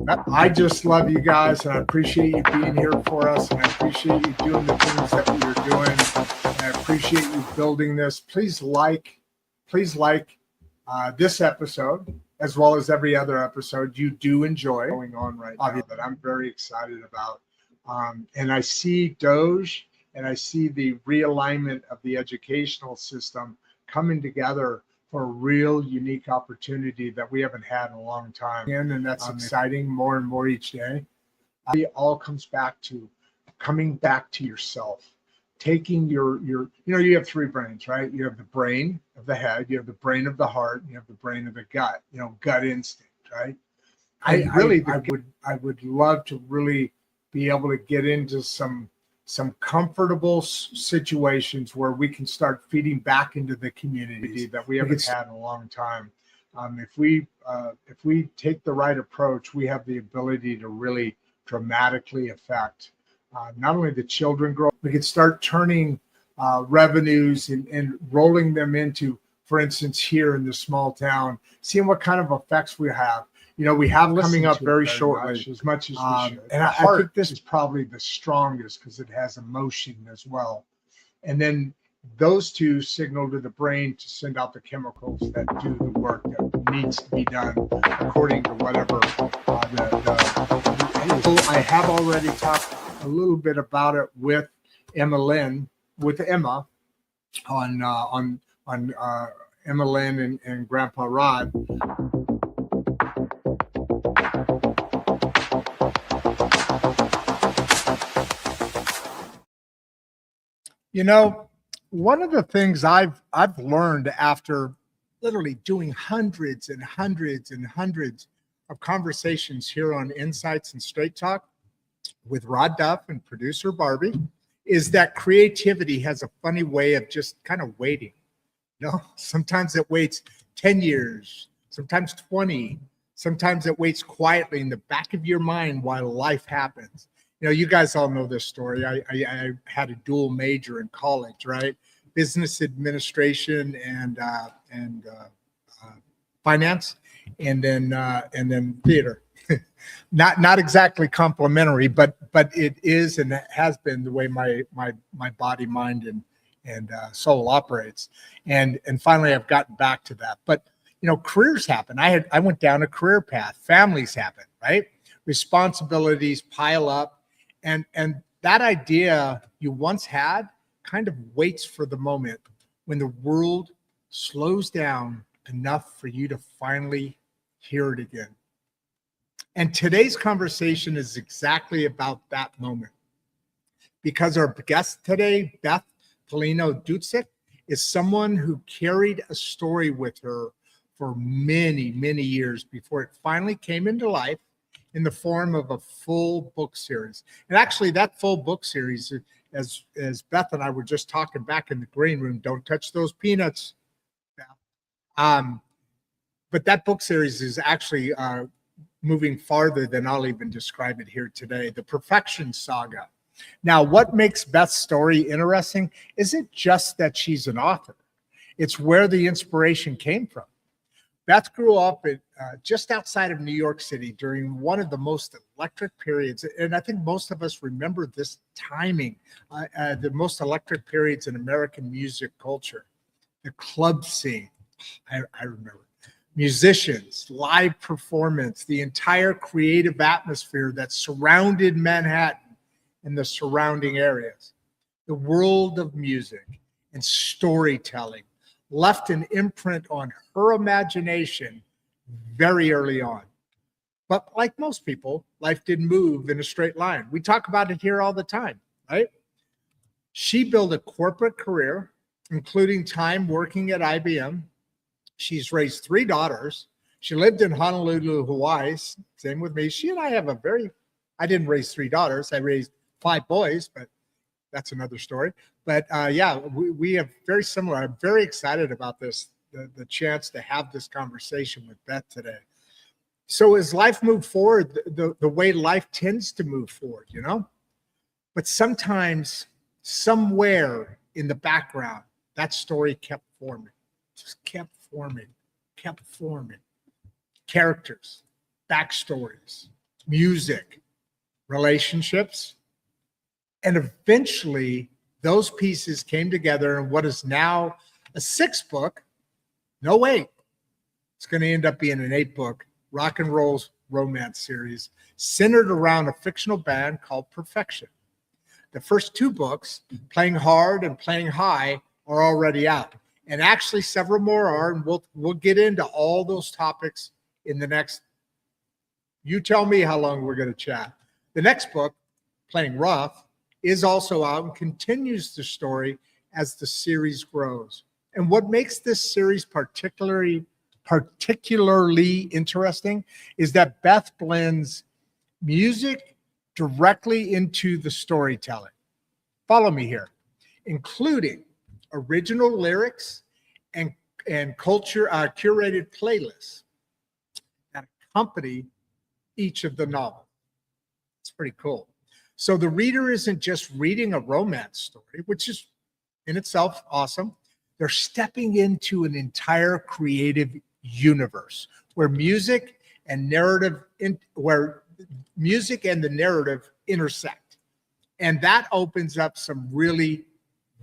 I just love you guys, and I appreciate you being here for us, and I appreciate you doing the things that you're doing, and I appreciate you building this. Please like this episode as well as every other episode you do enjoy going on right now that I'm very excited about. And I see Doge, and I see the realignment of the educational system coming together for a real unique opportunity that we haven't had in a long time. And that's exciting more and more each day. It all comes back to coming back to yourself, taking your, you have three brains, right? You have the brain of the head, you have the brain of the heart, you have the brain of the gut, gut instinct, right? I would love to really be able to get into some comfortable situations where we can start feeding back into the community that we haven't had in a long time. If we take the right approach, we have the ability to really dramatically affect not only the children growth, we could start turning revenues and rolling them into, for instance, here in this small town, seeing what kind of effects we have. We have coming up very shortly, as much as we should. And I think this is probably the strongest because it has emotion as well. And then those two signal to the brain to send out the chemicals that do the work that needs to be done according to whatever I have already talked a little bit about it with Emma on Emma Lynn and Grandpa Rodd. One of the things I've learned after literally doing hundreds and hundreds and hundreds of conversations here on Insights and Straight Talk with Rodd Duff and producer Barbie is that creativity has a funny way of just kind of waiting. Sometimes it waits 10 years, sometimes 20, sometimes it waits quietly in the back of your mind while life happens. You guys all know this story. I had a dual major in college, right? Business administration and finance, and then theater. not exactly complimentary, but it is and it has been the way my body, mind, and soul operates. And finally, I've gotten back to that. But careers happen. I went down a career path. Families happen, right? Responsibilities pile up. And that idea you once had kind of waits for the moment when the world slows down enough for you to finally hear it again. And today's conversation is exactly about that moment. Because our guest today, Beth Pellino-Dudzic, is someone who carried a story with her for many, many years before it finally came into life in the form of a full book series. And actually that full book series, as Beth and I were just talking back in the green room, don't touch those peanuts, Beth. But that book series is actually moving farther than I'll even describe it here today, the Perfection Saga. Now, what makes Beth's story interesting isn't just that she's an author. It's where the inspiration came from. Beth grew up just outside of New York City during one of the most electric periods. And I think most of us remember this timing, the most electric periods in American music culture. The club scene, I remember. Musicians, live performance, the entire creative atmosphere that surrounded Manhattan and the surrounding areas. The world of music and storytelling left an imprint on her imagination very early on. But like most people, life didn't move in a straight line. We talk about it here all the time, right? She built a corporate career, including time working at IBM. She's raised 3 daughters. She lived in Honolulu, Hawaii. Same with me. She and I have I didn't raise 3 daughters. I raised 5 boys, but that's another story. But yeah, we have very similar. I'm very excited about this, the chance to have this conversation with Beth today. So as life moved forward, the way life tends to move forward, but sometimes somewhere in the background, that story kept forming, just kept forming. Characters, backstories, music, relationships. And eventually those pieces came together in what is now a 6-book, no wait, it's going to end up being an 8-book rock and roll romance series centered around a fictional band called Perfection. The first 2 books, Playing Hard and Playing High, are already out. And actually several more are, and we'll get into all those topics in the next, you tell me how long we're going to chat. The next book, Playing Rough, is also out and continues the story as the series grows. And what makes this series particularly interesting is that Beth blends music directly into the storytelling. Follow me here, including original lyrics and curated playlists that accompany each of the novels. It's pretty cool. So the reader isn't just reading a romance story, which is in itself awesome. They're stepping into an entire creative universe where music and the narrative intersect. And that opens up some really,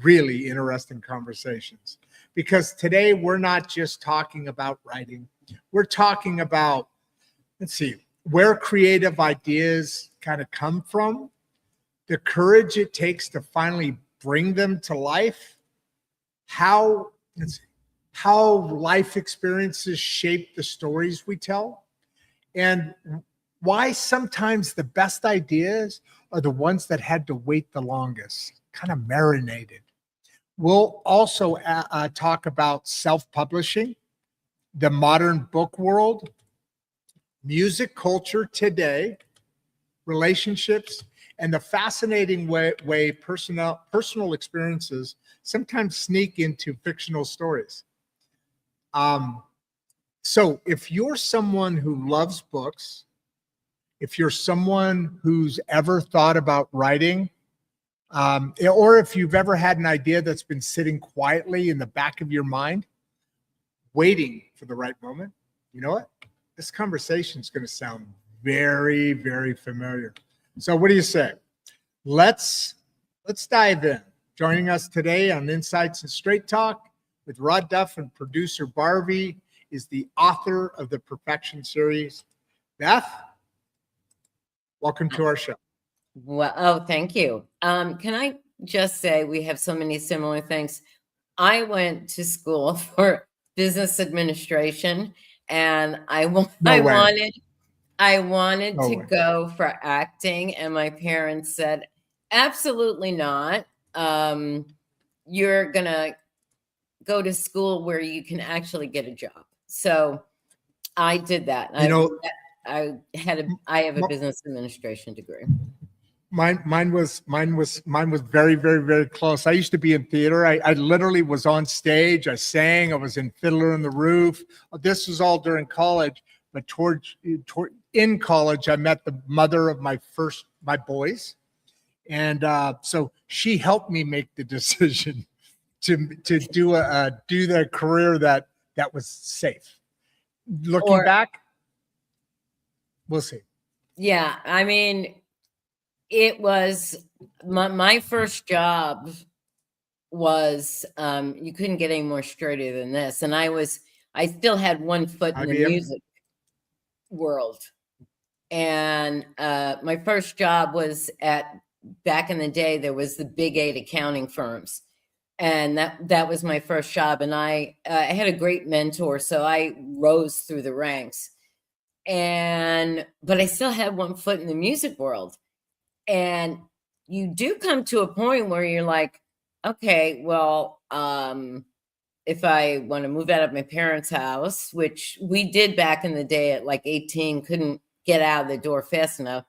really interesting conversations. Because today we're not just talking about writing. We're talking about, where creative ideas kind of come from, the courage it takes to finally bring them to life, how life experiences shape the stories we tell, and why sometimes the best ideas are the ones that had to wait the longest, kind of marinated. We'll also talk about self-publishing, the modern book world, music culture today, relationships, and the fascinating way personal experiences sometimes sneak into fictional stories. So if you're someone who loves books, if you're someone who's ever thought about writing, or if you've ever had an idea that's been sitting quietly in the back of your mind, waiting for the right moment, you know what? This conversation is going to sound very, very familiar. So what do you say? Let's dive in. Joining us today on Insights and Straight Talk with Rodd Duff and producer Barbie is the author of the Perfection series, Beth. Welcome to our show. Well, thank you. Can I just say we have so many similar things? I went to school for business administration, and I wanted to go for acting, and my parents said, absolutely not. You're gonna go to school where you can actually get a job. So I did that. I have a business administration degree. Mine was very, very, very close. I used to be in theater. I literally was on stage. I sang. I was in Fiddler on the Roof. This was all during college. But in college, I met the mother of my boys, and so she helped me make the decision to do the career that was safe. Looking back, we'll see. Yeah, I mean, it was my first job was you couldn't get any more straighter than this, and I still had one foot in the music world, and my first job was back in the day there was the Big 8 accounting firms, and that was my first job, and I had a great mentor, so I rose through the ranks, but I still had one foot in the music world. And you do come to a point where you're like, okay, well, if I want to move out of my parents' house, which we did back in the day at like 18, couldn't get out of the door fast enough.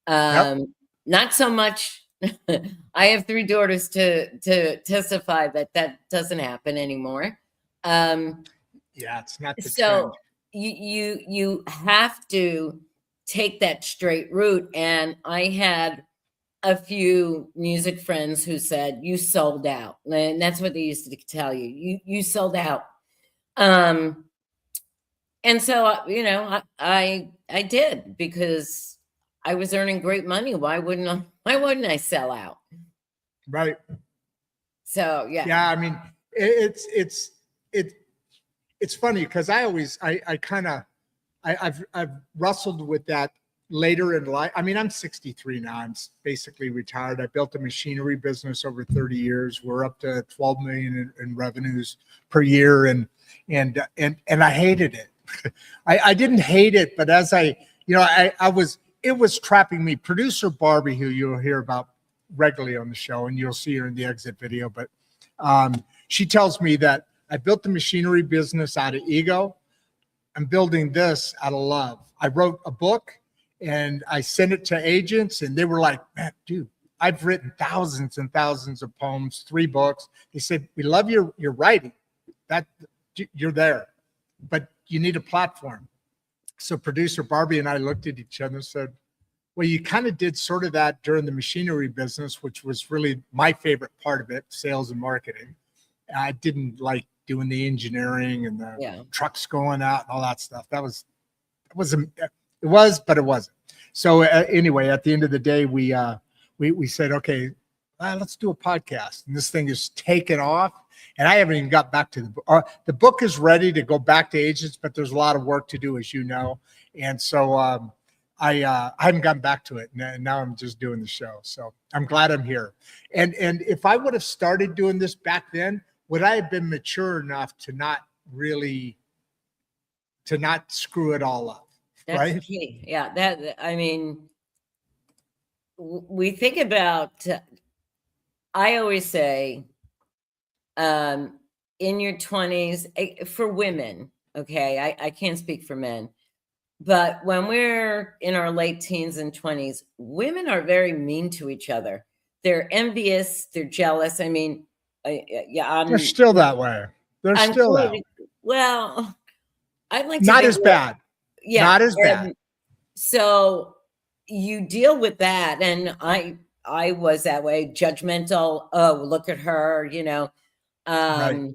Not so much. I have 3 daughters to testify that doesn't happen anymore. It's not the so trend. You have to take that straight route. And I had a few music friends who said, you sold out. And that's what they used to tell you. You sold out. And so, I did, because I was earning great money. Why wouldn't I sell out? Right. So, yeah. Yeah. I mean, it, it's funny because I've wrestled with that later in life. I mean, I'm 63 now. I'm basically retired. I built a machinery business over 30 years. We're up to 12 million in revenues per year. And I hated it. I didn't hate it, but as it was trapping me. Producer Barbie, who you'll hear about regularly on the show, and you'll see her in the exit video, but she tells me that I built the machinery business out of ego. I'm building this out of love. I wrote a book and I sent it to agents, and they were like, man, dude, I've written thousands and thousands of poems, 3 books. They said, we love your writing. That you're there, but you need a platform. So producer Barbie and I looked at each other and said, well, you kind of did sort of that during the machinery business, which was really my favorite part of it, sales and marketing. I didn't like doing the engineering and the trucks going out and all that stuff. It was, but it wasn't. So anyway, at the end of the day, we said, okay, let's do a podcast. And this thing is taken off. And I haven't even got back to the book is ready to go back to agents, but there's a lot of work to do, as you know. And so I haven't gotten back to it. And now I'm just doing the show. So I'm glad I'm here. And if I would have started doing this back then, would I have been mature enough to not screw it all up? That's right? key. Yeah. I mean, we think about, I always say, in your 20s, for women, okay, I can't speak for men, but when we're in our late teens and 20s, women are very mean to each other. They're envious. They're jealous. I mean, they're still that way. They're still that way. Well, I'd like to not think as bad. Yeah. Not as bad. So you deal with that. And I was that way, judgmental. Oh, look at her, Right.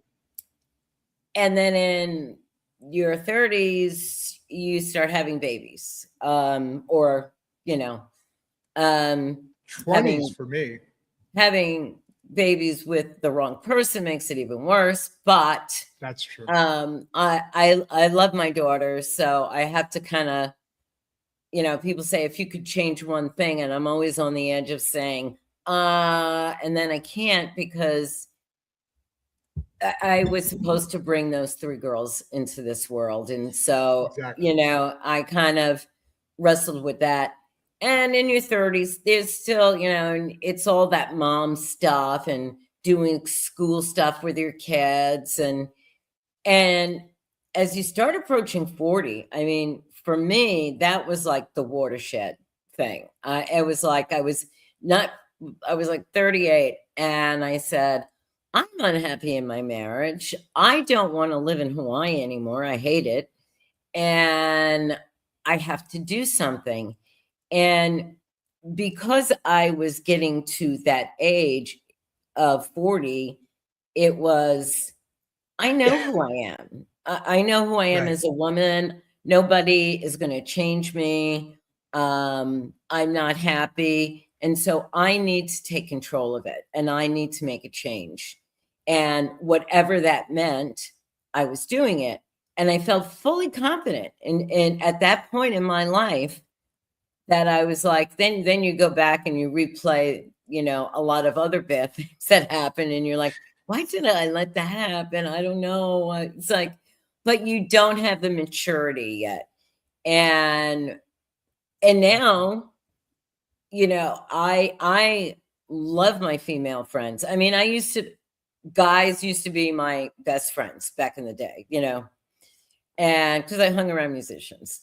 And then in your 30s, you start having babies, or, 20s for me. Having babies with the wrong person makes it even worse. But that's true. I love my daughter, so I have to kind of, people say, if you could change one thing, and I'm always on the edge of saying, and then I can't, because I was supposed to bring those 3 girls into this world. And so, exactly. I kind of wrestled with that. And in your 30s, there's still, and it's all that mom stuff and doing school stuff with your kids. And as you start approaching 40, I mean, for me, that was like the watershed thing. It was like, I was like 38, and I said, I'm unhappy in my marriage. I don't want to live in Hawaii anymore. I hate it. And I have to do something. And because I was getting to that age of 40, it was, I know who I am. I know who I am as a woman. Nobody is going to change me. I'm not happy. And so I need to take control of it, and I need to make a change. And whatever that meant, I was doing it. And I felt fully confident. And at that point in my life, that I was like, then you go back and you replay, a lot of other bad things that happened. And you're like, why did I let that happen? I don't know. It's like, but you don't have the maturity yet. And now, I love my female friends. I mean, guys used to be my best friends back in the day, and because I hung around musicians.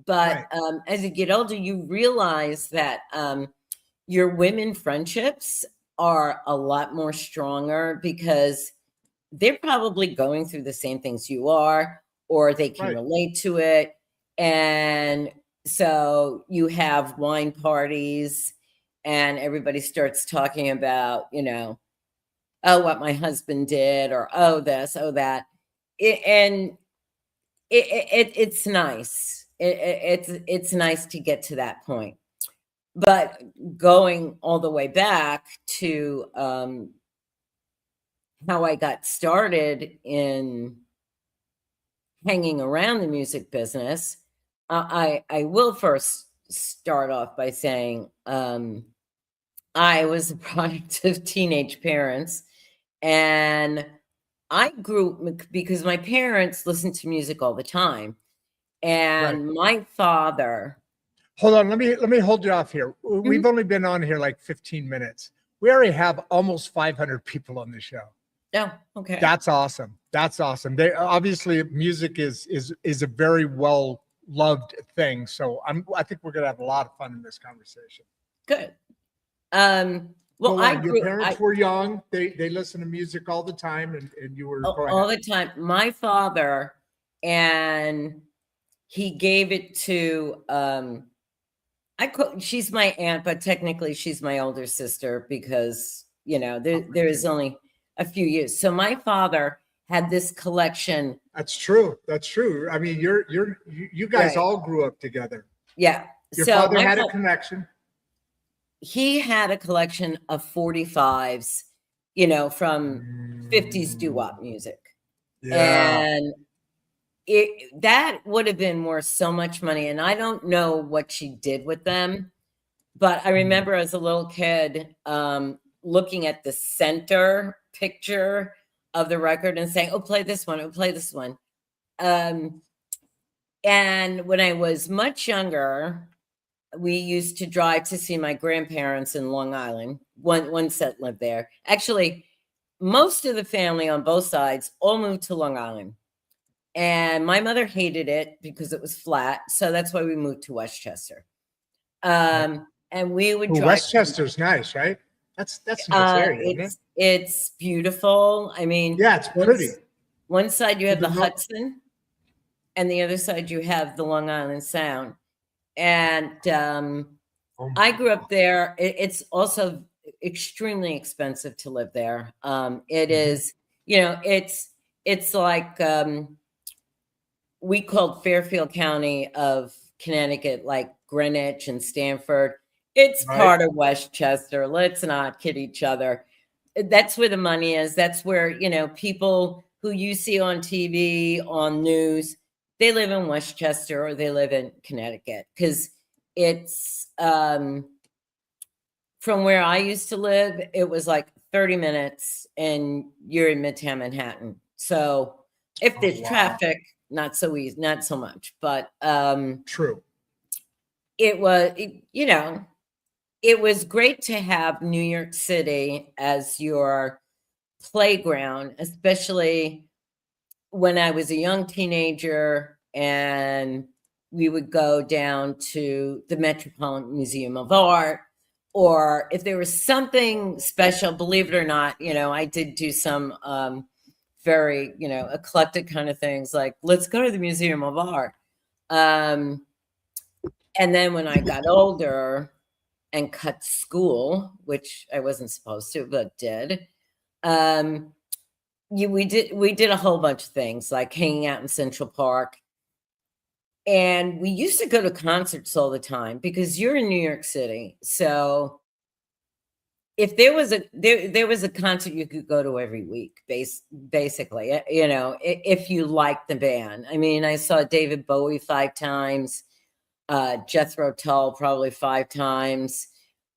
But as you get older, you realize that your women friendships are a lot more stronger, because they're probably going through the same things you are, or they can relate to it. And so you have wine parties, and everybody starts talking about, oh, what my husband did, or oh, this, oh, that. And it's nice. It's nice to get to that point. But going all the way back to how I got started in hanging around the music business, I will first start off by saying I was a product of teenage parents, and I grew because my parents listened to music all the time, and my father. Hold on, let me hold you off here. We've only been on here like 15 minutes. We already have almost 500 people on the show. Oh, okay. That's awesome. That's awesome. They obviously music is a very well loved thing. So I think we're gonna have a lot of fun in this conversation. Good. Well, your parents were young. They listen to music all the time, and you were all the time. My father, and he gave it to she's my aunt, but technically she's my older sister because there is only a few years. So my father had this collection. That's true. That's true. I mean, you guys all grew up together. Yeah. Your father had a connection. He had a collection of 45s, from 50s doo-wop music. Yeah. And that would have been worth so much money. And I don't know what she did with them, but I remember as a little kid looking at the center picture of the record and saying, oh, play this one, oh, play this one. And when I was much younger, we used to drive to see my grandparents in Long Island. One set lived there. Actually, most of the family on both sides all moved to Long Island. And my mother hated it because it was flat. So that's why we moved to Westchester. And we would drive. Westchester's nice, right? That's a nice area, isn't it? It's beautiful. I mean, yeah, it's pretty. One side you have the Hudson, and the other side you have the Long Island Sound. And I grew up there. It's also extremely expensive to live there. It is, it's like we called Fairfield County of Connecticut like Greenwich and Stamford. It's part of Westchester. Let's not kid each other. That's where the money is. That's where, people who you see on TV, on news, they live in Westchester or they live in Connecticut because it's from where I used to live, it was like 30 minutes and you're in Midtown Manhattan. So if there's traffic, not so easy, not so much, but true. It was, it was great to have New York City as your playground, especially when I was a young teenager and we would go down to the Metropolitan Museum of Art, or if there was something special, believe it or not, I did do some very, eclectic kind of things like, let's go to the Museum of Art. And then when I got older and cut school, which I wasn't supposed to, but did, we did a whole bunch of things like hanging out in Central Park. And we used to go to concerts all the time because you're in New York City. So if there was a concert you could go to every week, basically, if you liked the band. I mean, I saw David Bowie 5 times, Jethro Tull probably 5 times,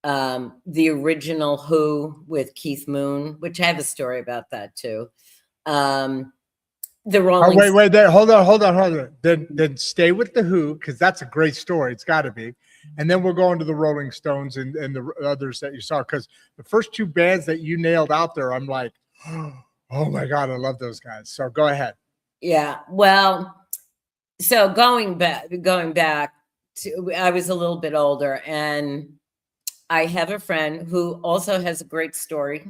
the original Who with Keith Moon, which I have a story about that too. The Rolling. Wait, there. Hold on. Then stay with the Who because that's a great story. It's got to be. And then we're going to the Rolling Stones and the others that you saw because the first 2 bands that you nailed out there, I'm like, oh my God, I love those guys. So go ahead. Yeah. Well, so going back to, I was a little bit older and I have a friend who also has a great story.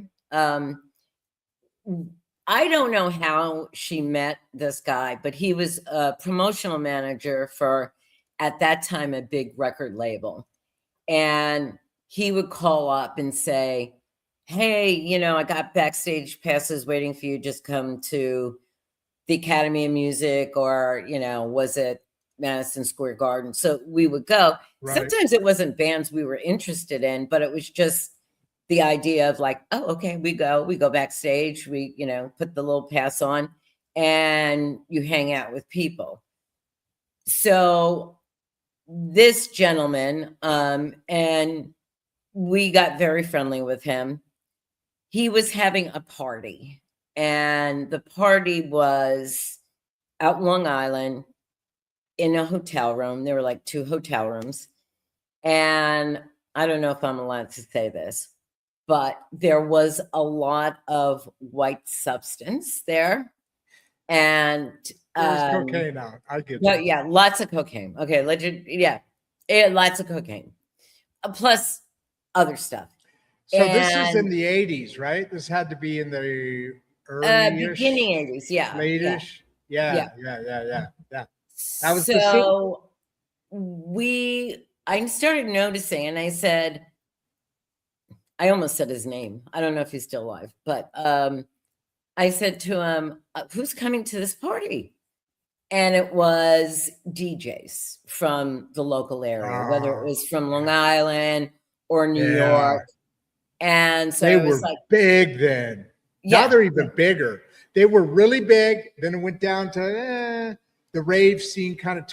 I don't know how she met this guy, but he was a promotional manager for, at that time, a big record label. And he would call up and say, hey, I got backstage passes waiting for you. Just come to the Academy of Music, or, was it Madison Square Garden? So we would go. Right. Sometimes it wasn't bands we were interested in, but it was just the idea of like, oh, okay, we go backstage, we, put the little pass on, and you hang out with people. So this gentleman, and we got very friendly with him. He was having a party, and the party was out Long Island in a hotel room. There were like 2 hotel rooms. And I don't know if I'm allowed to say this, but there was a lot of white substance there. And there's cocaine out. I get no, that. yeah, lots of cocaine. Okay, lots of cocaine. Plus other stuff. So this is in the 80s, right? This had to be in the early beginning 80s, yeah. Late-ish. Yeah. That was so I started noticing, and I said, I almost said his name. I don't know if he's still alive, but I said to him, who's coming to this party? And it was DJs from the local area, whether it was from Long Island or New York. And so they it was were like big then. Now they're even bigger. They were really big. Then it went down to the rave scene kind of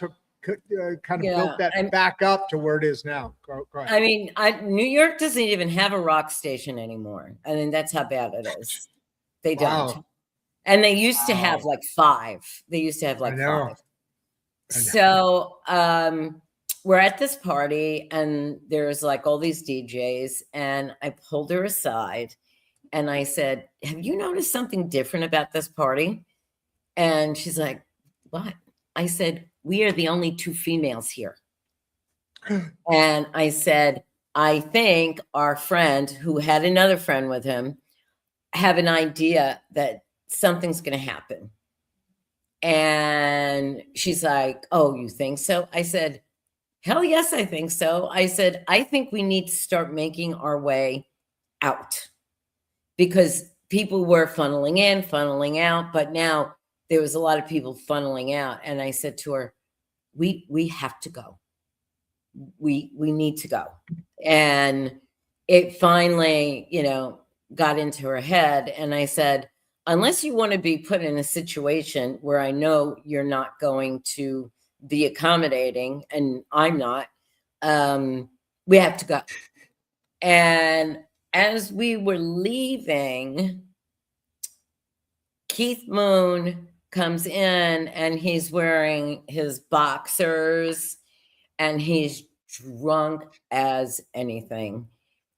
built that back up to where it is now. Go ahead. I mean, New York doesn't even have a rock station anymore. I mean, that's how bad it is. They don't. And they used to have like 5. They used to have like 5. So we're at this party, and there's like all these DJs, and I pulled her aside and I said, have you noticed something different about this party? And she's like, what? I said, we are the only 2 females here. And I said, I think our friend, who had another friend with him, have an idea that something's going to happen. And she's like, oh, you think so? I said, hell yes, I think so. I said, I think we need to start making our way out, because people were funneling in, funneling out, but now there was a lot of people funneling out. And I said to her, we have to go. We need to go. And it finally, got into her head. And I said, unless you want to be put in a situation where I know you're not going to be accommodating, and I'm not, we have to go. And as we were leaving, Keith Moon comes in, and he's wearing his boxers, and he's drunk as anything.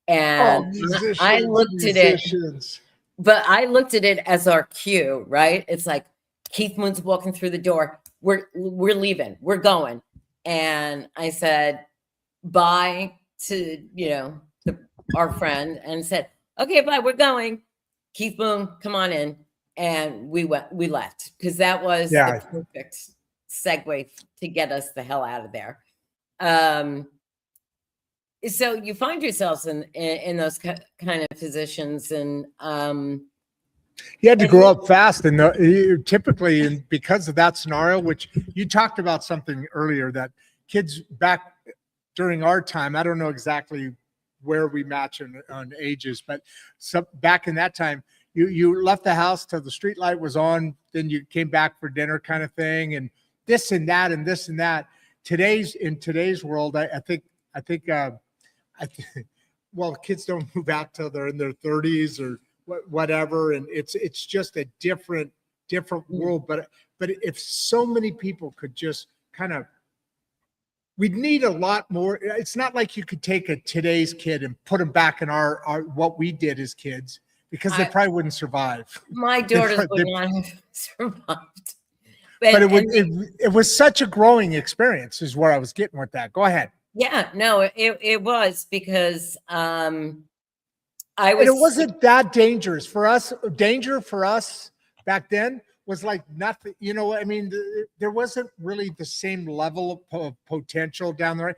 And I looked at it, but I looked at it as our cue, right? It's like Keith Moon's walking through the door. We're leaving. We're going. And I said bye to, our friend, and said, okay, bye, we're going. Keith Moon, come on in. And we left, because that was the perfect segue to get us the hell out of there. So you find yourselves in those kind of positions, and you had to grow up fast, and typically, because of that scenario, which you talked about something earlier, that kids back during our time, I don't know exactly where we match on ages, but back in that time, you left the house till the street light was on, then you came back for dinner, kind of thing, and this and that and this and that. In today's world, I think well, kids don't move out till they're in their 30s or whatever, and it's just a different world. But if so many people could just kind of, we'd need a lot more. It's not like you could take today's kid and put them back in our what we did as kids, because they probably wouldn't survive. My daughters would not have survived. But it was such a growing experience, is where I was getting with that. Go ahead. Yeah, no, it was, because it wasn't that dangerous for us. Danger for us back then was like nothing. I mean, there wasn't really the same level of potential down there,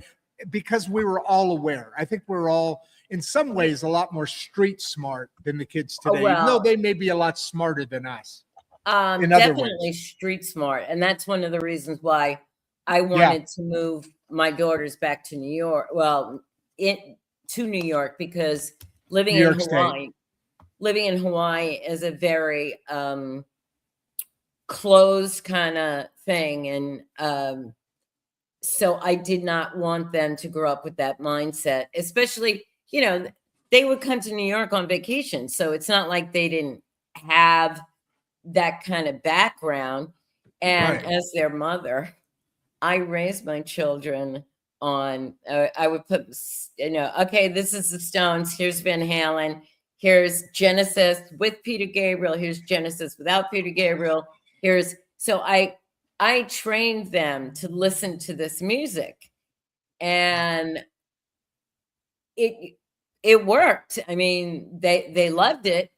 because we were all aware. I think we're all, in some ways, a lot more street smart than the kids today, even though they may be a lot smarter than us. in other Definitely ways? street smart. And that's one of the reasons why I wanted to move my daughters back to New York. Well, to New York, because living New in York State. Hawaii is a very closed kind of thing. And so I did not want them to grow up with that mindset, especially, they would come to New York on vacation. So it's not like they didn't have that kind of background. And Right. as their mother, I raised my children on, I would put, okay, this is the Stones. Here's Van Halen. Here's Genesis with Peter Gabriel. Here's Genesis without Peter Gabriel. So I trained them to listen to this music, and it worked. I mean, they loved it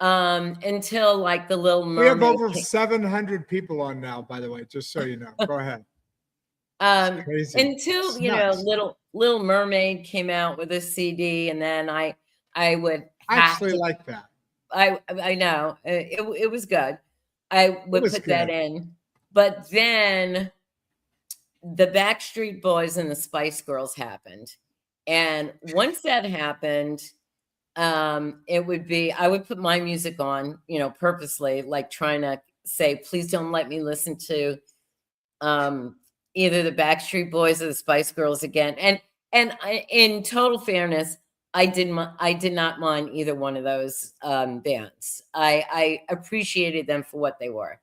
until like the Little We have Mermaid. over 700 people on now, by the way, just so you know. Go ahead. Crazy. Until Little Mermaid came out with a CD, and then I would I actually like that. I know it was good. I would put that in, but then the Backstreet Boys and the Spice Girls happened, and once that happened, it would be, I would put my music on, purposely, like trying to say, please don't let me listen to either the Backstreet Boys or the Spice Girls again. And in total fairness, I did not mind either one of those bands. I appreciated them for what they were.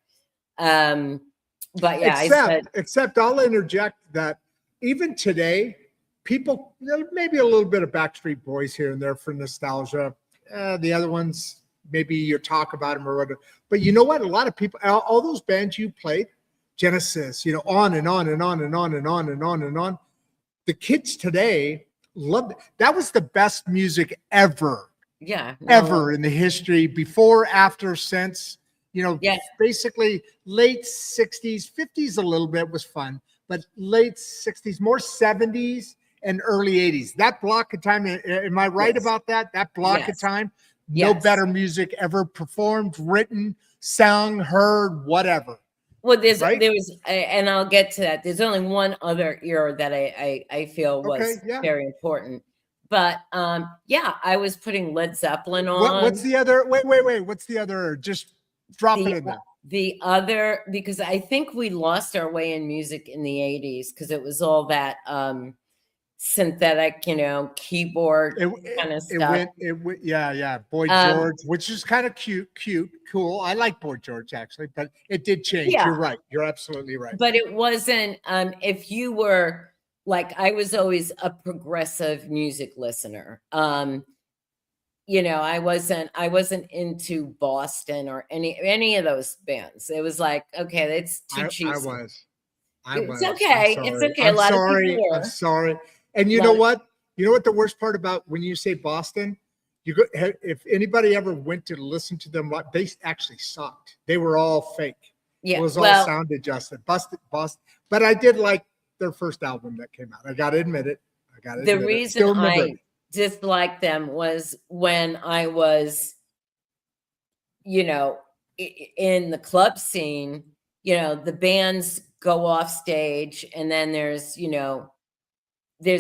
But yeah, except I'll interject that even today, people, maybe a little bit of Backstreet Boys here and there for nostalgia. The other ones, maybe you talk about them or whatever. But you know what? A lot of people, all those bands you played, Genesis, on and on and on and on and on and on and on. The kids today love it. That was the best music ever. Yeah. Ever in the history, before, after, since. Basically late 60s, 50s a little bit was fun, but late 60s, more 70s and early 80s. That block of time, am I right about that? That block of time, no better music ever performed, written, sung, heard, whatever. Well, there was, and I'll get to that. There's only one other era that I feel was very important. But I was putting Led Zeppelin on. What's the other? Wait. What's the other? Just drop it in there. The other, because I think we lost our way in music in the 80s, because it was all that synthetic, keyboard kind of stuff. Yeah. Boy George, which is kind of cute, cool. I like Boy George actually, but it did change. Yeah. You're right. You're absolutely right. But it wasn't, if you were like, I was always a progressive music listener. I wasn't into Boston or any of those bands. It was like, okay, it's too cheesy. It's okay. It's okay. I'm sorry. And you know what? You know what the worst part about when you say Boston? If anybody ever went to listen to them, they actually sucked. They were all fake. Yeah, it was all sound adjusted. Boston. But I did like their first album that came out. I got to admit it. The reason I disliked them was when I was, in the club scene, the bands go off stage, and then there's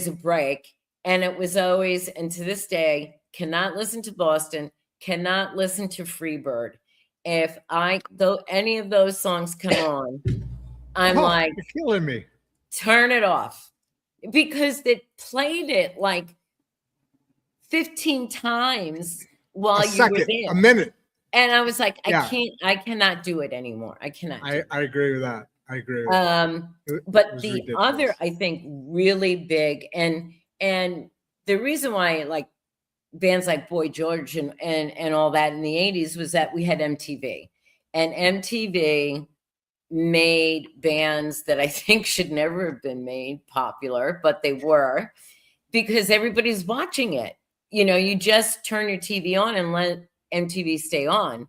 a break, and it was always, and to this day, cannot listen to Boston, cannot listen to Freebird. If any of those songs come on, I'm like, you're killing me. Turn it off, because they played it like 15 times while you were there. A minute. And I was like, I cannot do it anymore. I cannot. I agree with that. I agree. But the ridiculous. Other, I think, really big, and the reason why like bands like Boy George and all that in the 80s was that we had MTV, and MTV made bands that I think should never have been made popular, but they were, because everybody's watching it. You just turn your TV on and let MTV stay on.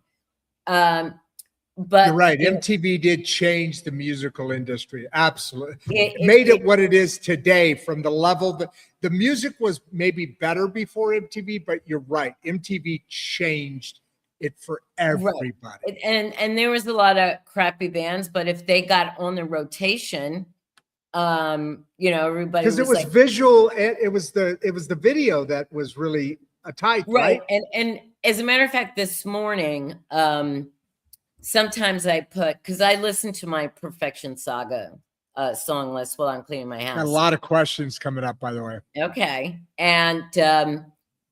But you're right. MTV did change the musical industry. Absolutely. It made it what it is today, from the level that the music was maybe better before MTV, but you're right. MTV changed it for Right. everybody. And there was a lot of crappy bands, but if they got on the rotation, everybody Because it was was like, visual, it was the video that was really tight, right? And as a matter of fact, this morning, sometimes I because I listen to my Perfection Saga song list while I'm cleaning my Got a house. lot of questions coming up, by the way. Okay. And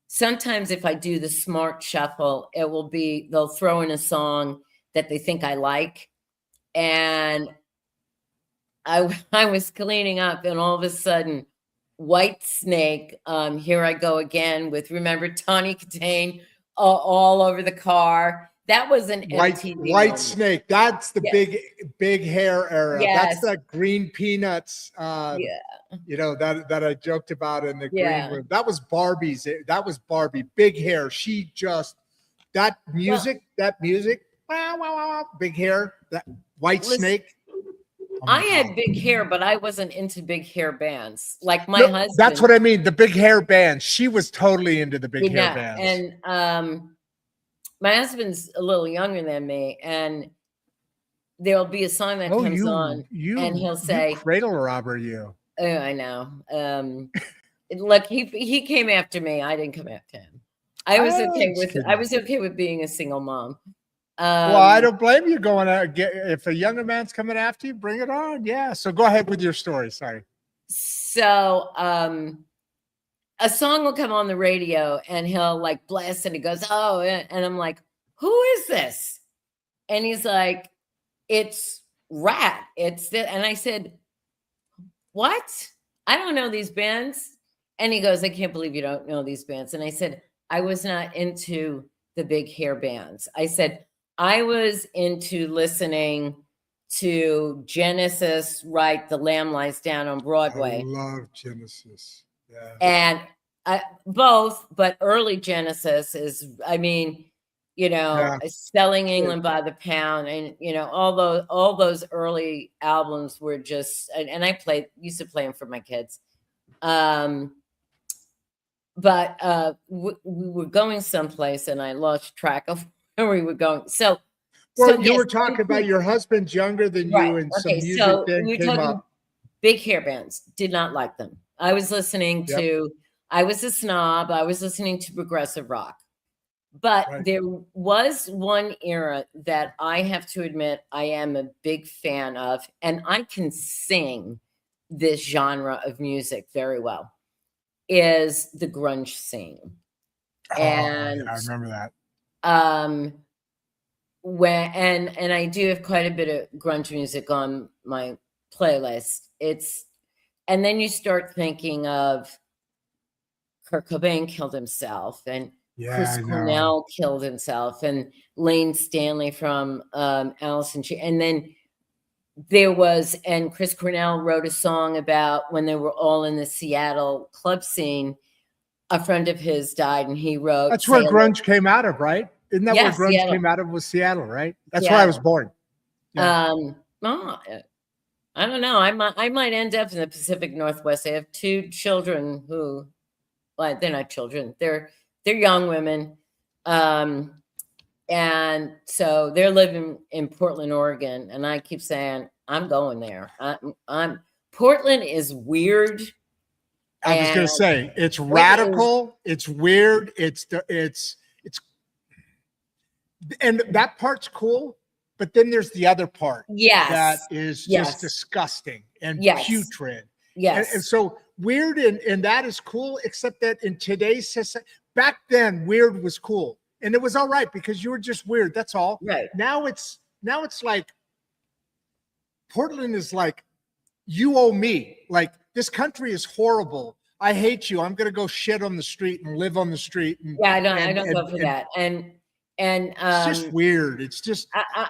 sometimes if I do the smart shuffle, they'll throw in a song that they think I like. And I was cleaning up, and all of a sudden, White Snake, Here I Go Again, with, remember, Tawny Katane all over the car. That was an MTV White moment. Snake. That's the big hair era. Yes. That's that Green Peanuts. Yeah. That I joked about in the green Yeah. room. That was Barbie's. That was Barbie. Big hair. She just that music. Wow, wow, wow, wow. Big hair. That White Snake. Oh my I had God. big hair, but I wasn't into big hair bands. Like my husband. That's what I mean. The big hair bands. She was totally into the big hair bands. And my husband's a little younger than me, and there'll be a song that comes on, and he'll say, "Cradle robber, you." Oh, I know. Look, he came after me. I didn't come after him. I was okay with being a single mom. Well, I don't blame you going out. If a younger man's coming after you, bring it on. Yeah. So go ahead with your story. Sorry. So a song will come on the radio, and he'll like blast, and he goes, "Oh," and I'm like, "Who is this?" And he's like, "It's Rat. It's this." And I said, "What? I don't know these bands." And he goes, "I can't believe you don't know these bands." And I said, "I was not into the big hair bands." I said, "I was into listening to Genesis, right? The Lamb Lies Down on Broadway." I love Genesis. Yeah. And both, but early Genesis is, Selling England by the Pound, and all those early albums were just, and I used to play them for my kids. But we were going someplace, and I lost track of where we were going. You were talking about your husband's younger than you, and some music then came up. Big hair bands, did not like them. I was listening to, I was a snob. I was listening to progressive rock. But there was one era that I have to admit I am a big fan of, and I can sing this genre of music very well, is the grunge scene. And I remember that. and I do have quite a bit of grunge music on my playlist. And then you start thinking of Kurt Cobain killed himself, and Chris Cornell killed himself, and Lane Stanley from Alice in Chains. And then Chris Cornell wrote a song about when they were all in the Seattle club scene. A friend of his died, and he wrote. That's where grunge came out of, right? Isn't that where grunge came out of? Was Seattle, right? That's where I was born. Yeah. I don't know. I might end up in the Pacific Northwest. I have two children who, well, they're not children. They're young women. And so they're living in Portland, Oregon. And I keep saying, I'm going there. Portland is weird. I was going to say, it's radical. It's weird. And that part's cool. But then there's the other part that is just disgusting and putrid. Yes. And so weird and that is cool, except that in today's society, back then, weird was cool. And it was all right because you were just weird. That's all. Right. Now it's like Portland is like, you owe me. Like, this country is horrible. I hate you. I'm going to go shit on the street and live on the street. I don't go for that. And it's just weird. It's just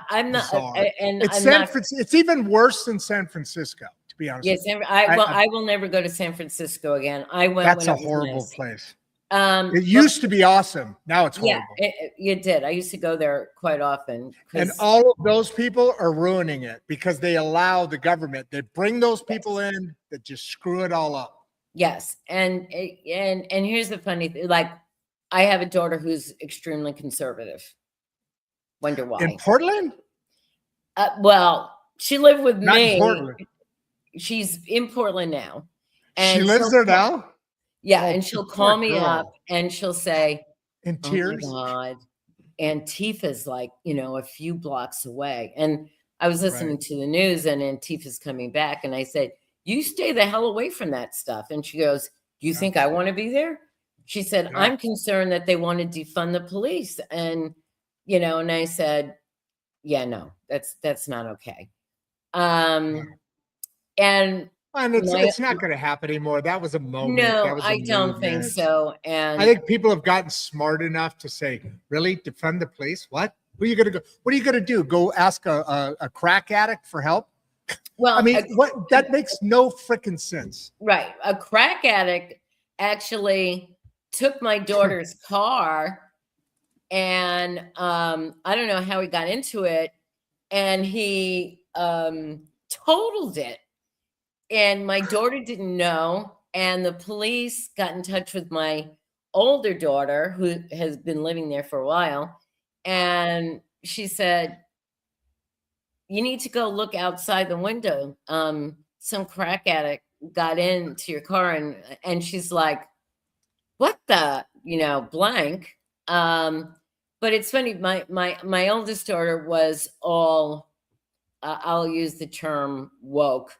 I'm not. And it's even worse than San Francisco, to be honest. Yes, I will never go to San Francisco again. I went. That's a horrible place. It used to be awesome. Now it's horrible. Yeah, it did. I used to go there quite often. And all of those people are ruining it because they allow the government. They bring those people in that just screw it all up. Yes, and here's the funny thing. Like, I have a daughter who's extremely conservative, Wonder why. In Portland? Well, she lived with Not in me. Portland. She's in Portland now. She lives there now? Yeah. Oh, And she'll poor call me girl. up and she'll say, In oh my tears? God, Antifa's like, a few blocks away. And I was listening to the news and Antifa's coming back. And I said, you stay the hell away from that stuff. And she goes, do you think I want to be there? She said, I'm concerned that they want to defund the police. And, and I said, yeah, no, that's not okay. And it's not going to happen anymore. That was a moment. No, I don't think so. And I think people have gotten smart enough to say, really, defund the police? What? Who are you going to go? What are you going to do? Go ask a crack addict for help? Well, I mean, that makes no freaking sense. Right. A crack addict actually took my daughter's car, and I don't know how he got into it, and he totaled it. And my daughter didn't know. And the police got in touch with my older daughter, who has been living there for a while. And she said, you need to go look outside the window. Some crack addict got into your car. And she's like, what the, blank. But it's funny. My oldest daughter was all, I'll use the term woke.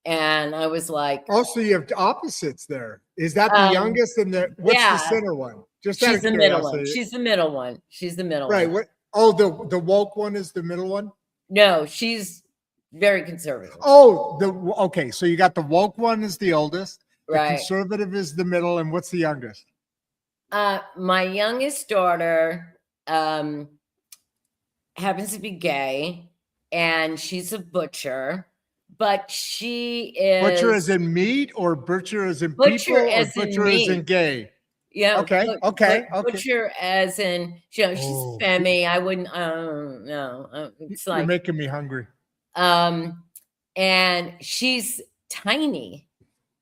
And I was like, oh, so you have opposites there. Is that the youngest and what's the center one? Just she's the middle one. She's the middle one. She's the middle right. one. What? Oh, the woke one is the middle one? No, she's very conservative. Oh, okay. So you got the woke one is the oldest. The right. Conservative is the middle. And what's the youngest? My youngest daughter happens to be gay, and she's a butcher. But she is butcher as in meat, or butcher as in butcher people, as or in butcher meat. as in gay. Yeah. Okay. Okay. Butcher as in, she's femmy. I wouldn't. No. It's like you're making me hungry. And she's tiny.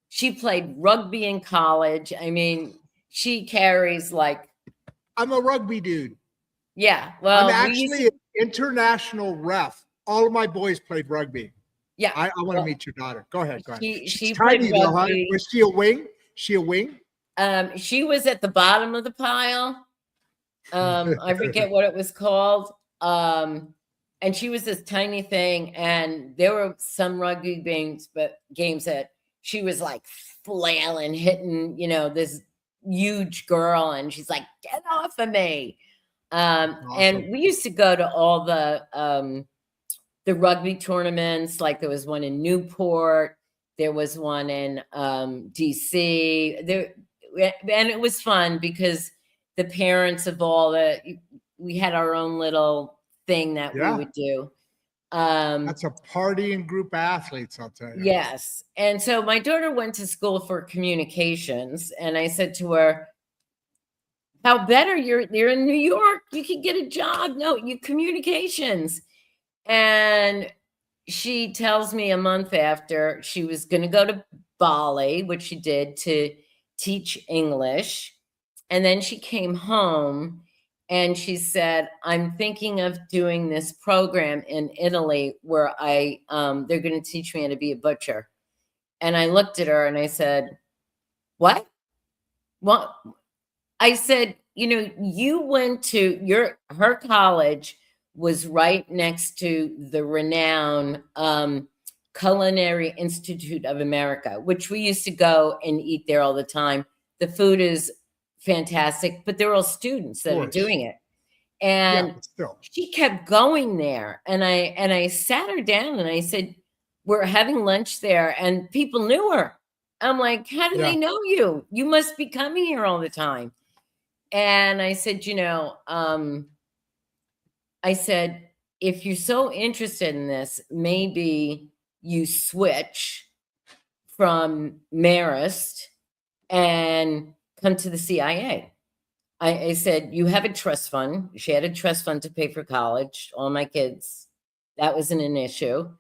She played rugby in college. I mean, she carries like. I'm a rugby dude. Yeah. Well, I'm actually an international ref. All of my boys played rugby. Yeah, I want to meet your daughter. Go ahead. She tiny played though, huh? rugby. Was she a wing? She a wing? She was at the bottom of the pile. I forget what it was called. And she was this tiny thing, and there were some rugby games that she was like flailing, hitting, this huge girl, and she's like, "Get off of me!" Awesome. And we used to go to all the rugby tournaments. Like there was one in Newport, there was one in DC. And it was fun because the parents of we had our own little thing that we would do. That's a partying group of athletes, I'll tell you. Yes. And so my daughter went to school for communications, and I said to her, how better you're in New York, you could get a job. No, you communications. And she tells me a month after she was going to go to Bali, which she did, to teach English. And then she came home and she said, I'm thinking of doing this program in Italy where they're going to teach me how to be a butcher. And I looked at her and I said, what? Well, I said, you went to her college was right next to the renowned Culinary Institute of America, which we used to go and eat there all the time. The food is fantastic, but they're all students that are doing it. And she kept going there. And I sat her down and I said, we're having lunch there, and people knew her. I'm like, how do they know you? You must be coming here all the time. And I said, if you're so interested in this, maybe you switch from Marist and come to the CIA. I said, you have a trust fund. She had a trust fund to pay for college, all my kids. That wasn't an issue.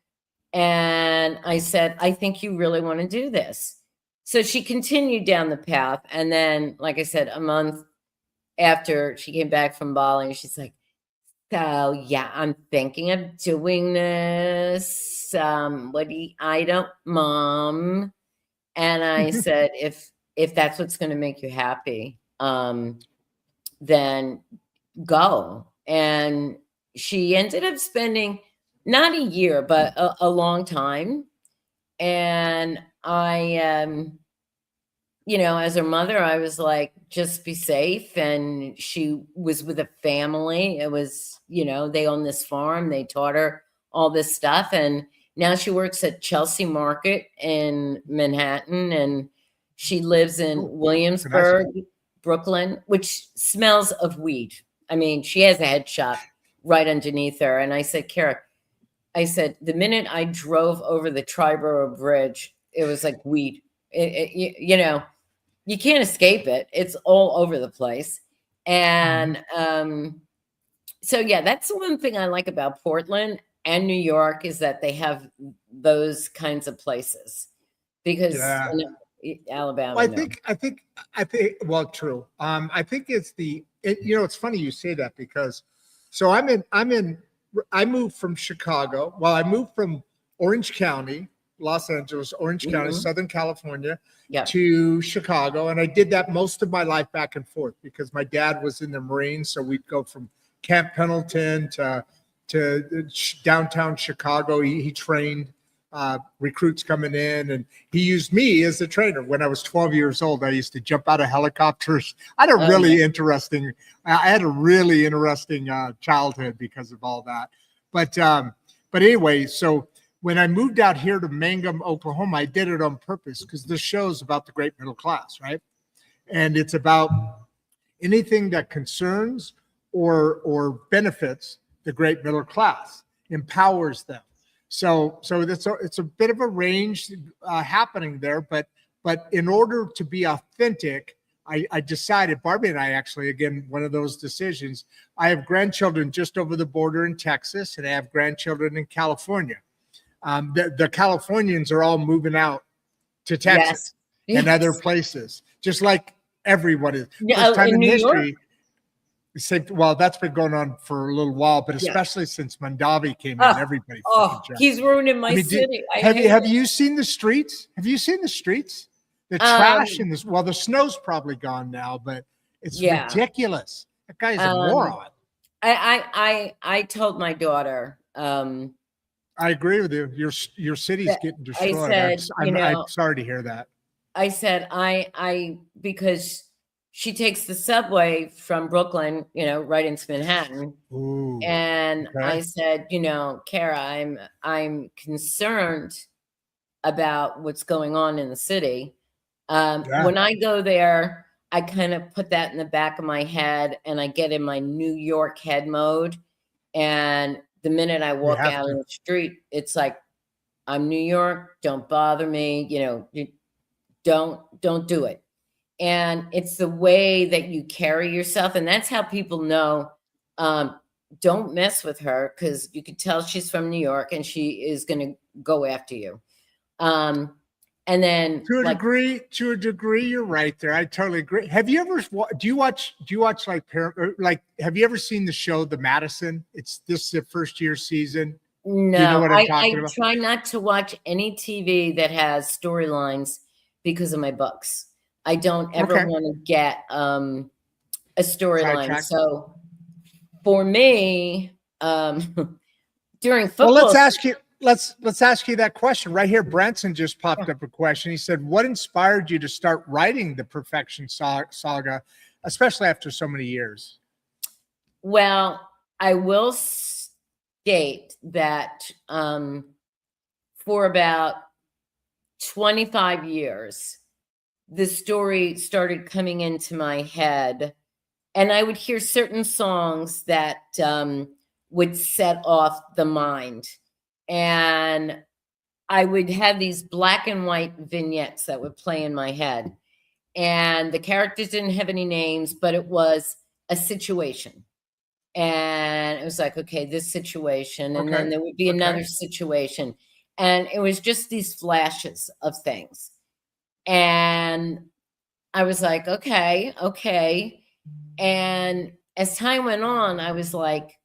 And I said, I think you really want to do this. So she continued down the path. And then, like I said, a month after she came back from Bali, she's like, So yeah, I'm thinking of doing this. I don't, mom. And I said, if that's what's going to make you happy, then go. And she ended up spending not a year, but a long time. And as her mother, I was like, just be safe. And she was with a family. It was, they own this farm. They taught her all this stuff. And now she works at Chelsea Market in Manhattan. And she lives in Oh, it's a nice Williamsburg, Brooklyn, which smells of weed. I mean, she has a head shop right underneath her. And I said, Kara, I said, the minute I drove over the Triborough Bridge, it was like weed. You can't escape it. It's all over the place. And so, yeah, that's the one thing I like about Portland and New York is that they have those kinds of places because Yeah. Alabama, Well, no. well, true. I think it's funny you say that because, so I moved from Chicago. Well, I moved from Orange County, Los Angeles, Orange County, Mhm. Southern California Yeah. to Chicago. And I did that most of my life back and forth because my dad was in the Marines. So we'd go from Camp Pendleton to downtown Chicago. He trained recruits coming in, and he used me as a trainer. When I was 12 years old, I used to jump out of helicopters. I had a really interesting childhood because of all that. But anyway, so when I moved out here to Mangum, Oklahoma, I did it on purpose because this show's about the great middle class, right? And it's about anything that concerns or benefits the great middle class, empowers them. So it's a bit of a range happening there, but in order to be authentic, I decided, Barbie and I actually, again, one of those decisions. I have grandchildren just over the border in Texas, and I have grandchildren in California. The Californians are all moving out to Texas and other places, just like everyone is. First time in in New York? history. Well, that's been going on for a little while, but especially since Mandavi came in, everybody freaking jumped. He's ruining my I mean, city. have you seen the streets? Have you seen the streets? The trash in this. Well, the snow's probably gone now, but it's ridiculous. That guy is a moron. I told my daughter. I agree with you. Your city's getting destroyed. I said, I'm sorry to hear that. I said, because she takes the subway from Brooklyn, right into Manhattan. Ooh, and okay. I said, Kara, I'm concerned about what's going on in the city. When I go there, I kind of put that in the back of my head and I get in my New York head mode. And the minute I walk out on the street, it's like, I'm New York, don't bother me, don't do it. And it's the way that you carry yourself. And that's how people know, don't mess with her, because you could tell she's from New York and she is going to go after you. And then to a degree, you're right there. I totally agree. Have you ever, do you watch have you ever seen the show, The Madison? This is the first year season. No, do you know what I'm talking about? I try not to watch any TV that has storylines because of my books. I don't ever want to get a storyline. So for me, during football, well, let's ask you that question right here. Branson just popped up a question. He said, "What inspired you to start writing the Perfection Saga, especially after so many years?" Well, I will state that for about 25 years, the story started coming into my head, and I would hear certain songs that would set off the mind. And I would have these black and white vignettes that would play in my head. And the characters didn't have any names, but it was a situation. And it was like, okay, this situation. And then there would be another situation. And it was just these flashes of things. And I was like, okay. And as time went on, I was like,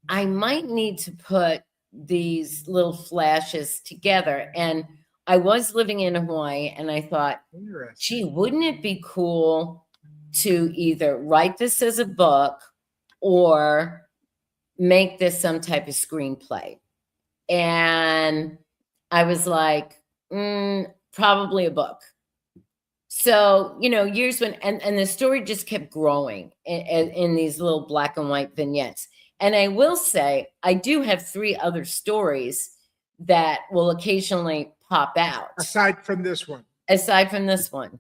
I might need to put these little flashes together. And I was living in Hawaii and I thought, Interesting. gee, wouldn't it be cool to either write this as a book or make this some type of screenplay? And I was like, probably a book. So, years when, and the story just kept growing in these little black and white vignettes. And I will say, I do have 3 other stories that will occasionally pop out Aside from this one. aside from this one.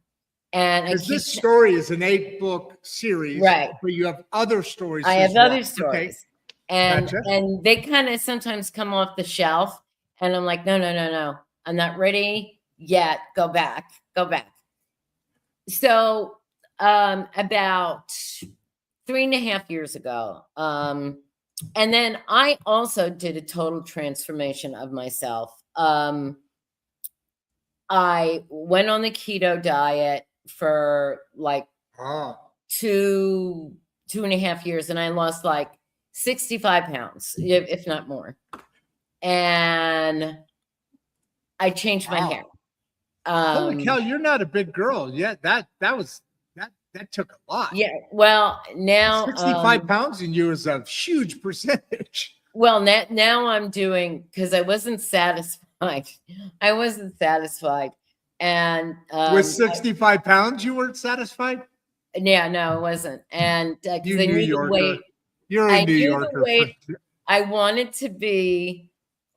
And I Because keep, this story is an 8-book series, right. but you have other stories. I as have well. other Okay. stories. And Gotcha. and they kind of sometimes come off the shelf. And I'm like, no. I'm not ready yet. Go back. So about 3.5 years ago, and then I also did a total transformation of myself. I went on the keto diet for like Oh, 2.5 years, and I lost like 65 pounds, if not more. And I changed my wow. hair. Holy cow, you're not a big girl. Yeah, that took a lot. Yeah. Well, now 65 pounds in you is a huge percentage. well, now I'm doing, because I wasn't satisfied. I wasn't satisfied, and With 65 pounds, you weren't satisfied? yeah, no, it wasn't, and because You I New knew the Yorker. weight. You're I a New knew the Yorker. weight I wanted to be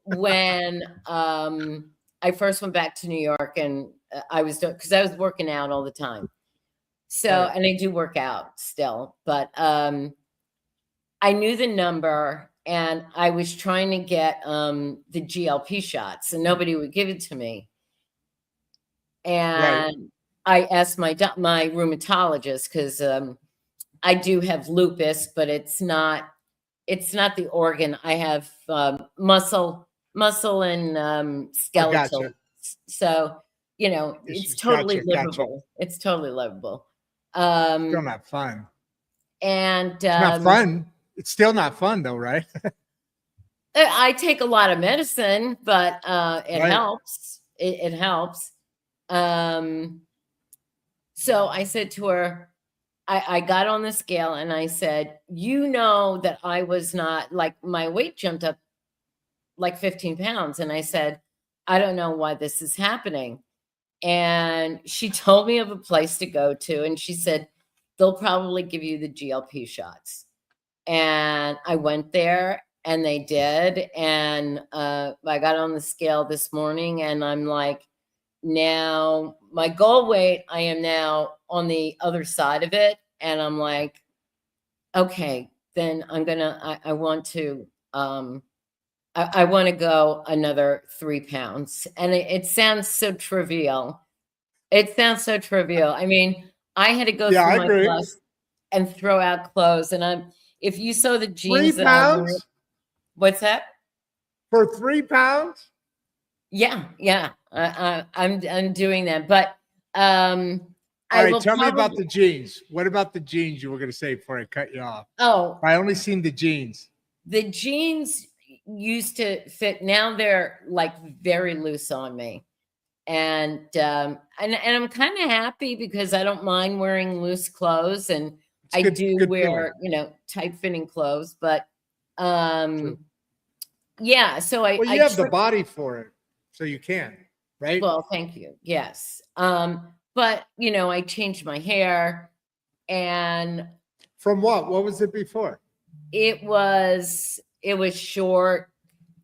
when I first went back to New York, and I was doing, because I was working out all the time. So, Right. and I do work out still, but I knew the number, and I was trying to get the GLP shots, and nobody would give it to me. Right. And I asked my rheumatologist, because I do have lupus, but it's not the organ. I have muscle and I skeletal. gotcha. So, it's Issues. totally Gotcha. livable. It's totally livable. Still not fun. And It's not fun. It's still not fun though, right? I take a lot of medicine, but it Right. helps. It helps. So I said to her, I got on the scale and I said, that I was not, like, my weight jumped up like 15 pounds. And I said, I don't know why this is happening. And she told me of a place to go to. And she said, they'll probably give you the GLP shots. And I went there and they did. And I got on the scale this morning and I'm like, now my goal weight, I am now on the other side of it. And I'm like, okay, then I want to, I want to go another 3 pounds. And it sounds so trivial. I mean, I had to go Yeah, through I my agree. clothes and throw out clothes. And if you saw the 3 jeans that I'm wearing, pounds what's that? for 3 pounds? Yeah. I'm doing that. But All I right, will tell me about probably, the jeans. What about the jeans you were going to say before I cut you off? oh, I only seen the jeans. the jeans used to fit. Now they're like very loose on me. And I'm kind of happy because I don't mind wearing loose clothes, and It's I good, do good wear, feeling. tight fitting clothes, but True. yeah, so Well, you have the body for it, so you can, right? well, thank you. Yes. But I changed my hair, and From what? What was it before? it was short.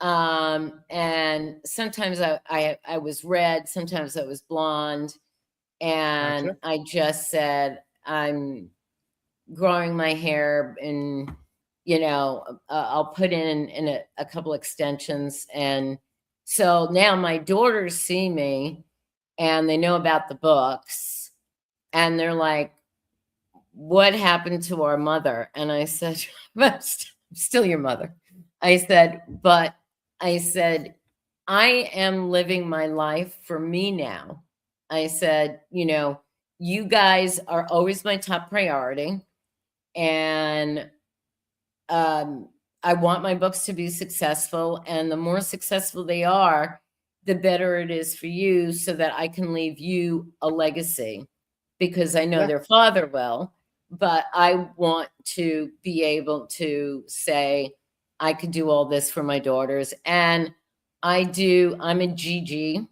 And sometimes I was red, sometimes I was blonde. And Gotcha. I just said, I'm growing my hair, and I'll put in a couple extensions. And so now my daughters see me and they know about the books, and they're like, what happened to our mother? And I said, I'm still your mother. I said, but I said, I am living my life for me now. I said, you guys are always my top priority. And I want my books to be successful, and the more successful they are, the better it is for you, so that I can leave you a legacy, because I know Yeah. their father well, but I want to be able to say, I could do all this for my daughters. And I'm a GG.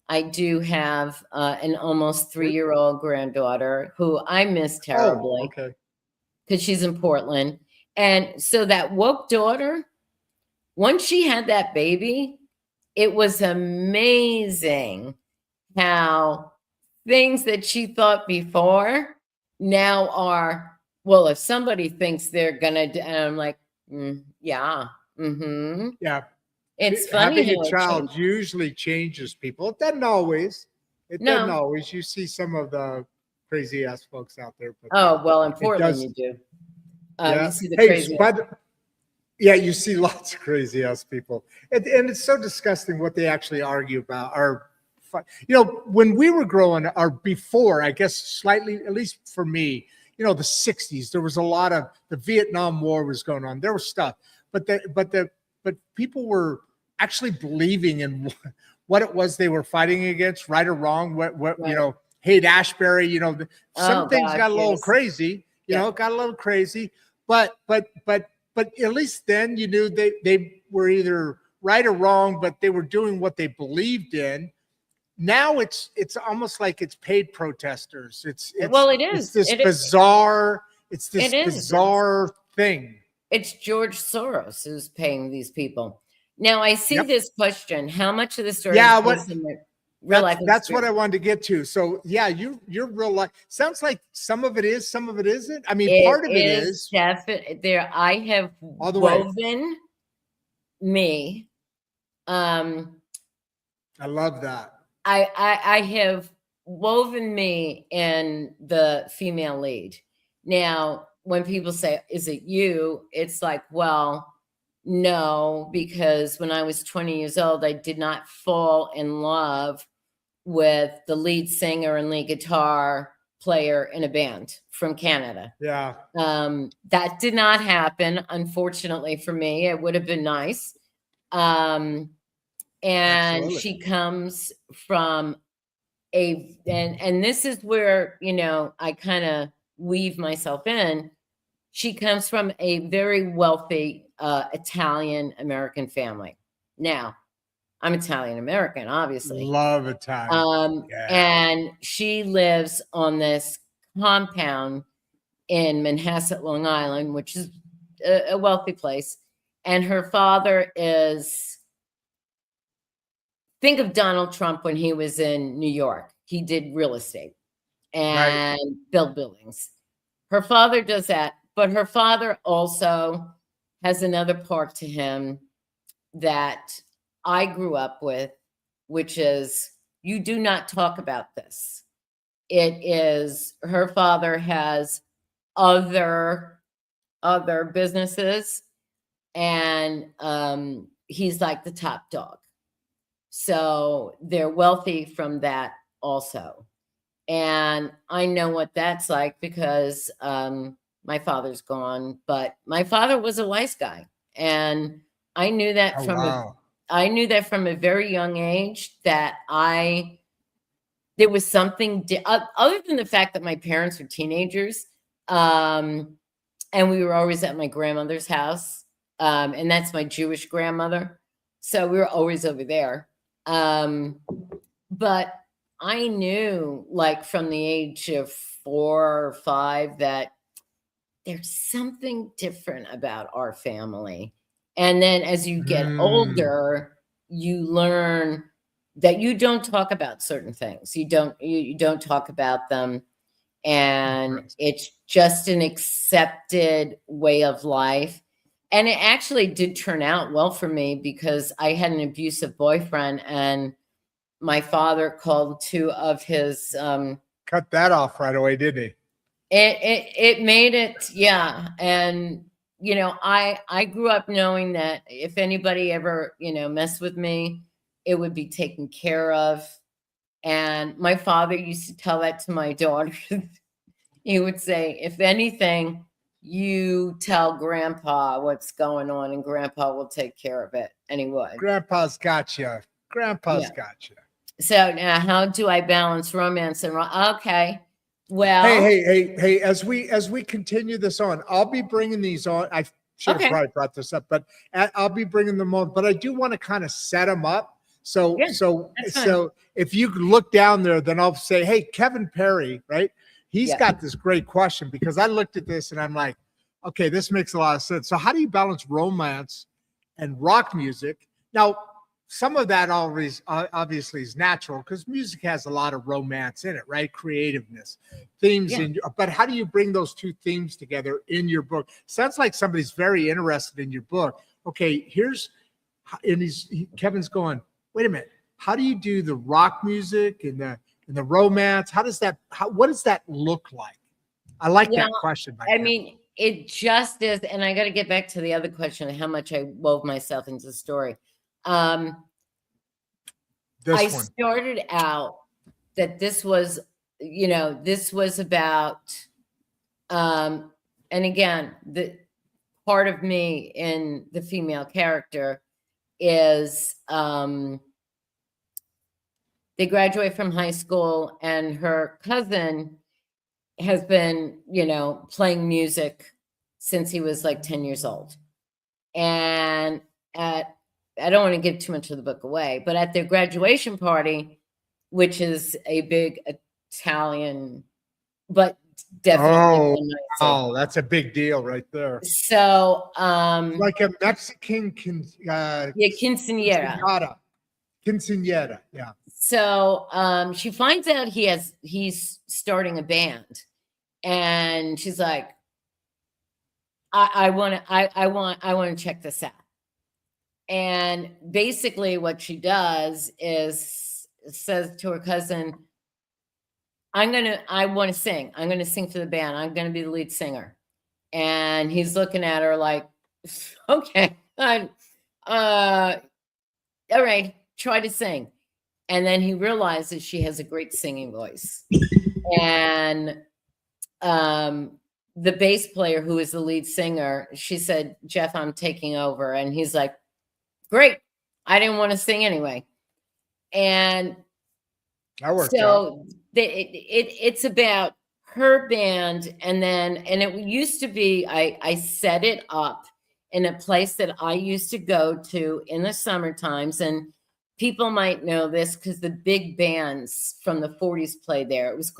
I do have an almost 3-year-old granddaughter who I miss Oh, terribly, okay. because she's in Portland. And so that woke daughter, once she had that baby, it was amazing how things that she thought before now are, well, if somebody thinks they're gonna do, and I'm like, yeah, Yeah. it's funny Having a how it child changed. usually changes people. It doesn't always. It doesn't No. always. You see some of the crazy ass folks out there, but Oh, well, in it Portland does. you do. You Yeah. see the Hey, craziest. but yeah, you see lots of crazy ass people, and it's so disgusting what they actually argue about. When we were growing, or before, I guess slightly, at least for me, the '60s, there was a lot of the Vietnam War was going on. There was stuff, but people were actually believing in what it was they were fighting against, right or wrong. What Right. Haight Ashbury. Some Oh things gosh, got a little yes. crazy. Yeah. Got a little crazy, but at least then you knew they were either right or wrong, but they were doing what they believed in. Now it's almost like it's paid protesters. Well, it It's is. this bizarre It is. thing. It's George Soros who's paying these people. Now I see Yep. this question: how much of the story Yeah. is What based on the real life that's what I experience? wanted to get to. So yeah, you're real life. Sounds like some of it is, some of it isn't. I mean, It part of it is is definitely there. I have all the way. woven me. I love that. I have woven me in the female lead. Now, when people say, "Is it you?" It's like, well, no, because when I was 20 years old, I did not fall in love with the lead singer and lead guitar player in a band from Canada. Yeah. That did not happen, unfortunately for me. It would have been nice. And Absolutely. she comes from and this is where, I kind of weave myself in. She comes from a very wealthy Italian American family. Now, I'm Italian American, obviously. Love Italian. Yeah. And she lives on this compound in Manhasset, Long Island, which is a wealthy place. And her father is, think of Donald Trump when he was in New York. He did real estate Right. and built buildings. Her father does that, but her father also has another part to him that I grew up with, which is, you do not talk about this. It is, her father has other businesses, and he's like the top dog. So they're wealthy from that also. And I know what that's like because my father's gone, but my father was a wise guy. And I knew that Oh wow. from a very young age, that there was something other than the fact that my parents were teenagers. And we were always at my grandmother's house. And that's my Jewish grandmother. So we were always over there. But I knew, like, from the age of 4 or 5, that there's something different about our family. And then as you get older, you learn that you don't talk about certain things. You don't talk about them. And it's just an accepted way of life. And it actually did turn out well for me, because I had an abusive boyfriend, and my father called 2 of his Cut that off right away, didn't he? it made it, yeah. And I grew up knowing that if anybody ever messed with me, it would be taken care of. And my father used to tell that to my daughter. He would say, if anything, you tell grandpa what's going on and grandpa will take care of it anyway. Grandpa's got you. Grandpa's got you. So now how do I balance romance and okay. Well, hey, as we continue this on, I'll be bringing these on. I should have probably brought this up, but I'll be bringing them on, but I do want to kind of set them up. So if you look down there, then I'll say, hey, Kevin Perry, right? He's got this great question, because I looked at this and I'm like, okay, this makes a lot of sense. So how do you balance romance and rock music? Now, some of that always obviously is natural, because music has a lot of romance in it, right? Creativeness, themes but how do you bring those two themes together in your book? Sounds like somebody's very interested in your book. Okay, Kevin's going, wait a minute, how do you do the rock music and the romance? What does that look like? I like that question. I mean, it just is, and I got to get back to the other question of how much I wove myself into the story. I started out that this was about, and again, the part of me in the female character is, they graduate from high school and her cousin has been, playing music since he was like 10 years old. And I don't want to give too much of the book away, but at their graduation party, which is a big Italian, but definitely. Oh, that's a big deal right there. So, like a Mexican quinceañera. Quinceañera, yeah. So, she finds out he's starting a band, and she's like, I want to check this out. And basically what she does is says to her cousin, I want to sing. I'm going to sing for the band. I'm going to be the lead singer. And he's looking at her like, okay, all right, try to sing. And then he realizes she has a great singing voice. And the bass player, who is the lead singer, she said, Jeff, I'm taking over. And he's like, great. I didn't want to sing anyway. And so it's about her band. And it used to be, I set it up in a place that I used to go to in the summer times. And people might know this because the big bands from the 40s played there. It's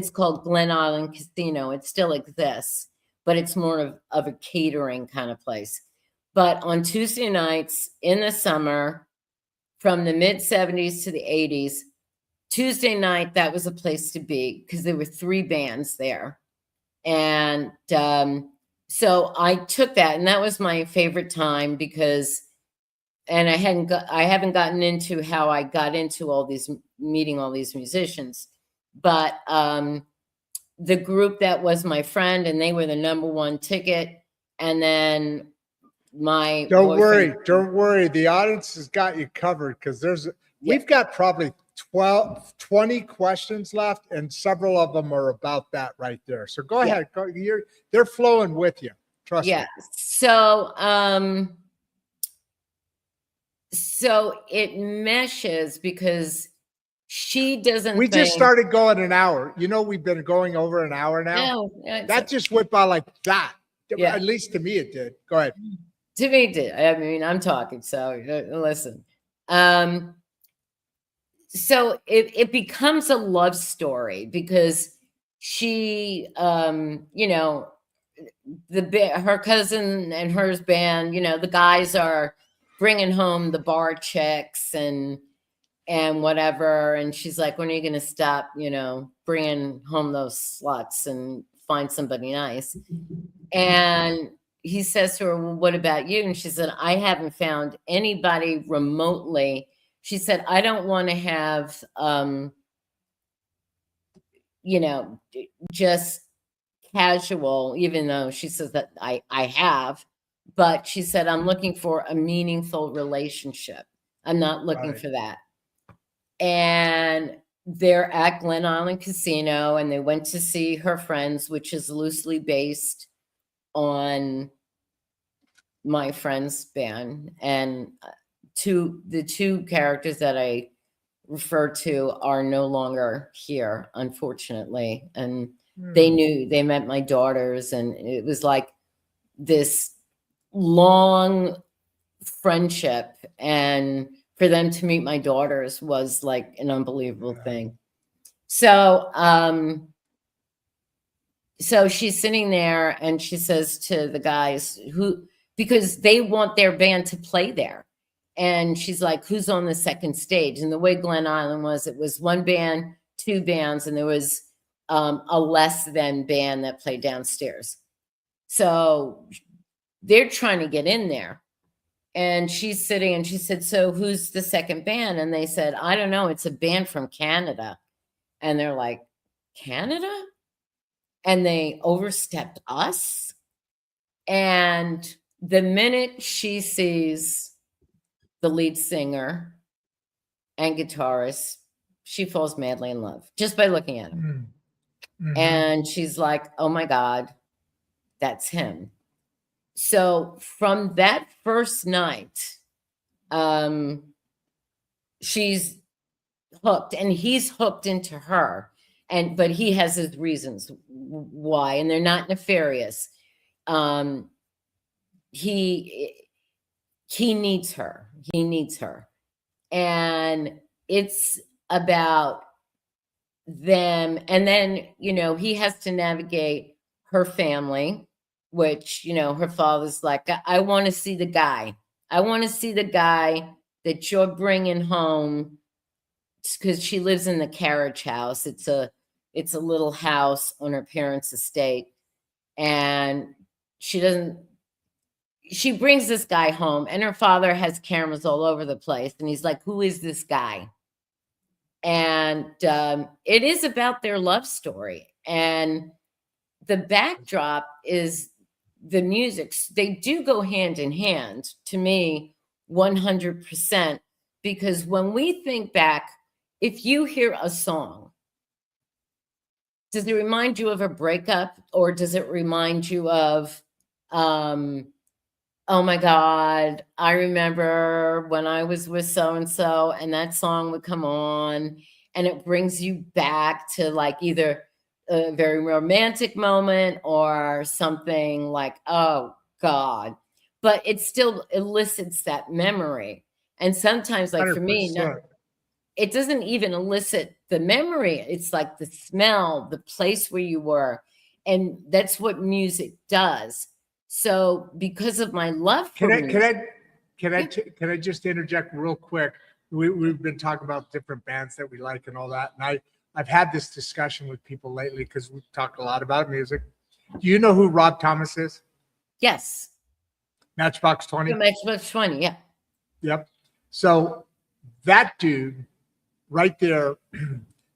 called Glen Island Casino. It still exists, but it's more of a catering kind of place. But on Tuesday nights in the summer, from the mid-70s to the 80s, Tuesday night, that was a place to be because there were 3 bands there. And so I took that, and that was my favorite time because, and I haven't gotten into how I got into meeting all these musicians, but the group that was my friend, and they were the #1 ticket, and then don't worry, the audience has got you covered because we've got probably 20 questions left, and several of them are about that right there. So go ahead, they're flowing with you, trust me. So it meshes because she doesn't just started going an hour. We've been going over an hour now. That just went by like that. At least to me it did. Go ahead. To me, it did. I mean, I'm talking, so listen. So it becomes a love story because she, her cousin and hers band, the guys are bringing home the bar checks and whatever. And she's like, when are you going to stop, bringing home those sluts and find somebody nice? And he says to her, well, what about you? And she said, I haven't found anybody remotely. She said, I don't want to have, just casual, even though she says that I have. But she said, I'm looking for a meaningful relationship. I'm not looking for that. And they're at Glen Island Casino, and they went to see her friends, which is loosely based on my friend's band, and the two characters that I refer to are no longer here, unfortunately. And they met my daughters, and it was like this long friendship, and for them to meet my daughters was like an unbelievable thing. So so she's sitting there and she says to the guys because they want their band to play there. And she's like, who's on the second stage? And the way Glen Island was, it was one band, two bands, and there was a less than band that played downstairs. So they're trying to get in there. And she's sitting and she said, so who's the second band? And they said, I don't know. It's a band from Canada. And they're like, Canada? And they overstepped us. And the minute she sees the lead singer and guitarist, she falls madly in love just by looking at him. Mm-hmm. And she's like, oh my God, that's him. So from that first night, she's hooked, and he's hooked into her. But he has his reasons why, and they're not nefarious. He needs her. He needs her. And it's about them. And then, he has to navigate her family, which, her father's like, I want to see the guy. I want to see the guy that you're bringing home, because she lives in the carriage house. It's a little house on her parents' estate. And she brings this guy home, and her father has cameras all over the place. And he's like, who is this guy? And it is about their love story. And the backdrop is the music. They do go hand in hand to me 100%, because when we think back, if you hear a song, does it remind you of a breakup, or does it remind you of, oh my God, I remember when I was with so-and-so and that song would come on and it brings you back to like either a very romantic moment or something like, oh God, but it still elicits that memory. And sometimes, like 100%. For me, it doesn't even elicit the memory. It's like the smell, the place where you were. And that's what music does. So because of my love for music. Can I just interject real quick? We've been talking about different bands that we like and all that. And I've had this discussion with people lately because we've talked a lot about music. Do you know who Rob Thomas is? Yes. Matchbox 20? Matchbox 20, yeah. Yep. So that dude right there,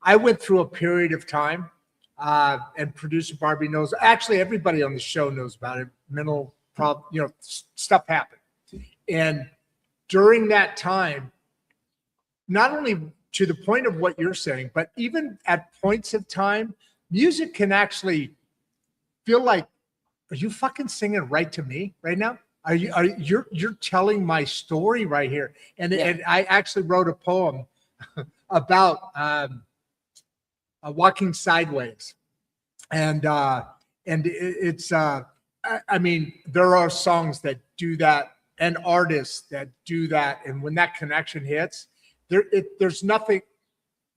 I went through a period of time, and producer Barbie knows, actually everybody on the show knows about it. Mental problem, stuff happened. And during that time, not only to the point of what you're saying, but even at points of time, music can actually feel like, are you fucking singing right to me right now? You're telling my story right here. And I actually wrote a poem about walking sideways. And it's I mean, there are songs that do that and artists that do that. And when that connection hits, there's nothing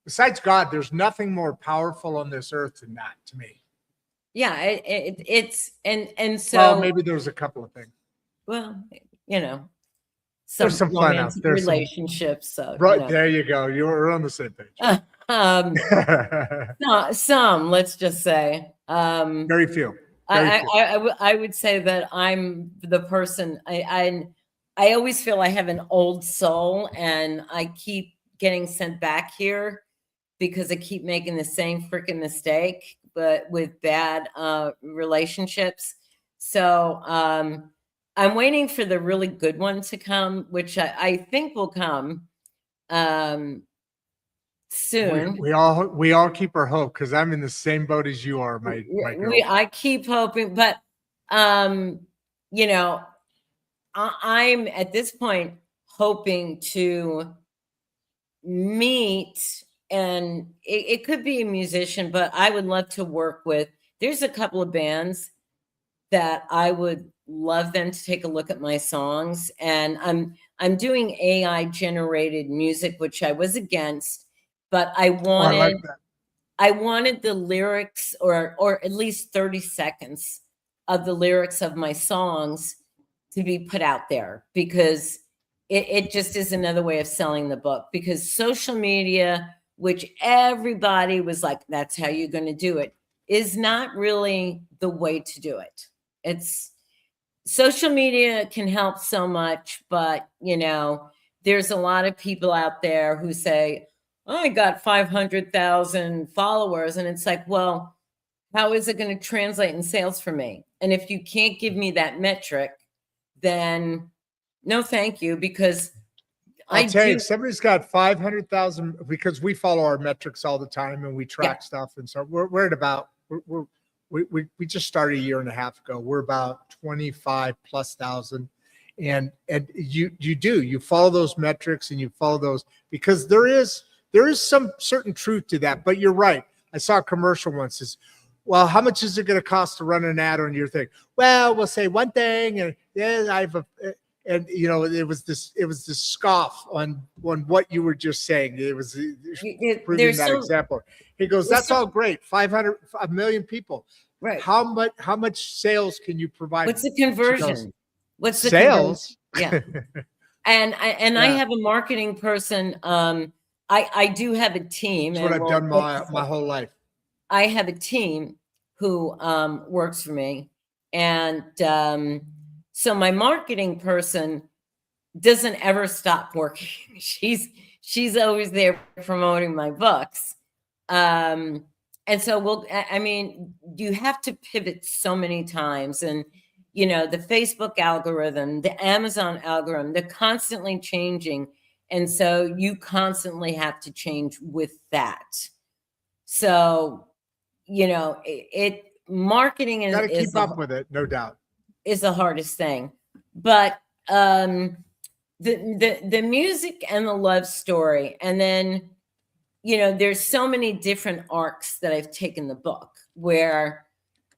besides God. There's nothing more powerful on this earth than that to me. Yeah, it's and so. Well, maybe there's a couple of things. Well, there's some fun out there. Relationships. So right there, you go. You're on the same page. No, some. Let's just say. Very few. I would say that I'm the person. I always feel I have an old soul, and I keep getting sent back here because I keep making the same freaking mistake, but with bad relationships. So I'm waiting for the really good one to come, which I think will come soon. We all keep our hope, because I'm in the same boat as you are, my girl. I keep hoping, but you know, I'm at this point hoping to meet, and it could be a musician, but I would love to work with, there's a couple of bands that I would love them to take a look at my songs. And I'm doing AI generated music, which I was against, but I wanted the lyrics, or at least 30 seconds of the lyrics of my songs to be put out there, because it just is another way of selling the book. Because social media, which everybody was like, that's how you're going to do it, is not really the way to do it. It's social media can help so much, but there's a lot of people out there who say, I got 500,000 followers. And it's like, well, how is it going to translate in sales for me? And if you can't give me that metric, then no, thank you, because I'll tell you, if somebody's got 500,000, because we follow our metrics all the time and we track stuff. And so we're at about, we just started a year and a half ago. We're about 25,000+. And you follow those metrics, and you follow those, because there is some certain truth to that. But you're right. I saw a commercial once. Says, well, how much is it going to cost to run an ad on your thing? Well, we'll say one thing, and it was this scoff on what you were just saying. It was proving that example. He goes, that's all great. 500, 1 million people. Right. How much sales can you provide? What's the conversion? What's the sales? Conversion? Yeah. And I have a marketing person. I do have a team. That's what I've done my whole life. I have a team who works for me. And so my marketing person doesn't ever stop working. She's always there promoting my books. And so you have to pivot so many times. And, the Facebook algorithm, the Amazon algorithm, they're constantly changing. And so you constantly have to change with that. So, marketing is, got to keep up with it, no doubt, is the hardest thing. But the music and the love story, and then there's so many different arcs that I've taken the book where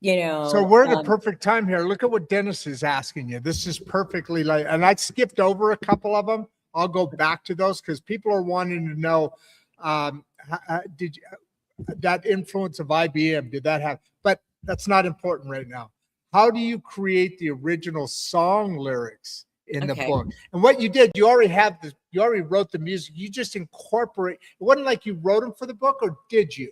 so we're at a perfect time here. Look at what Dennis is asking you. This is perfectly and I skipped over a couple of them. I'll go back to those because people are wanting to know, did you, that influence of IBM, did that have, but that's not important right now. How do you create the original song lyrics in the book? And what you did, you already wrote the music. You just incorporate. It wasn't like you wrote them for the book, or did you?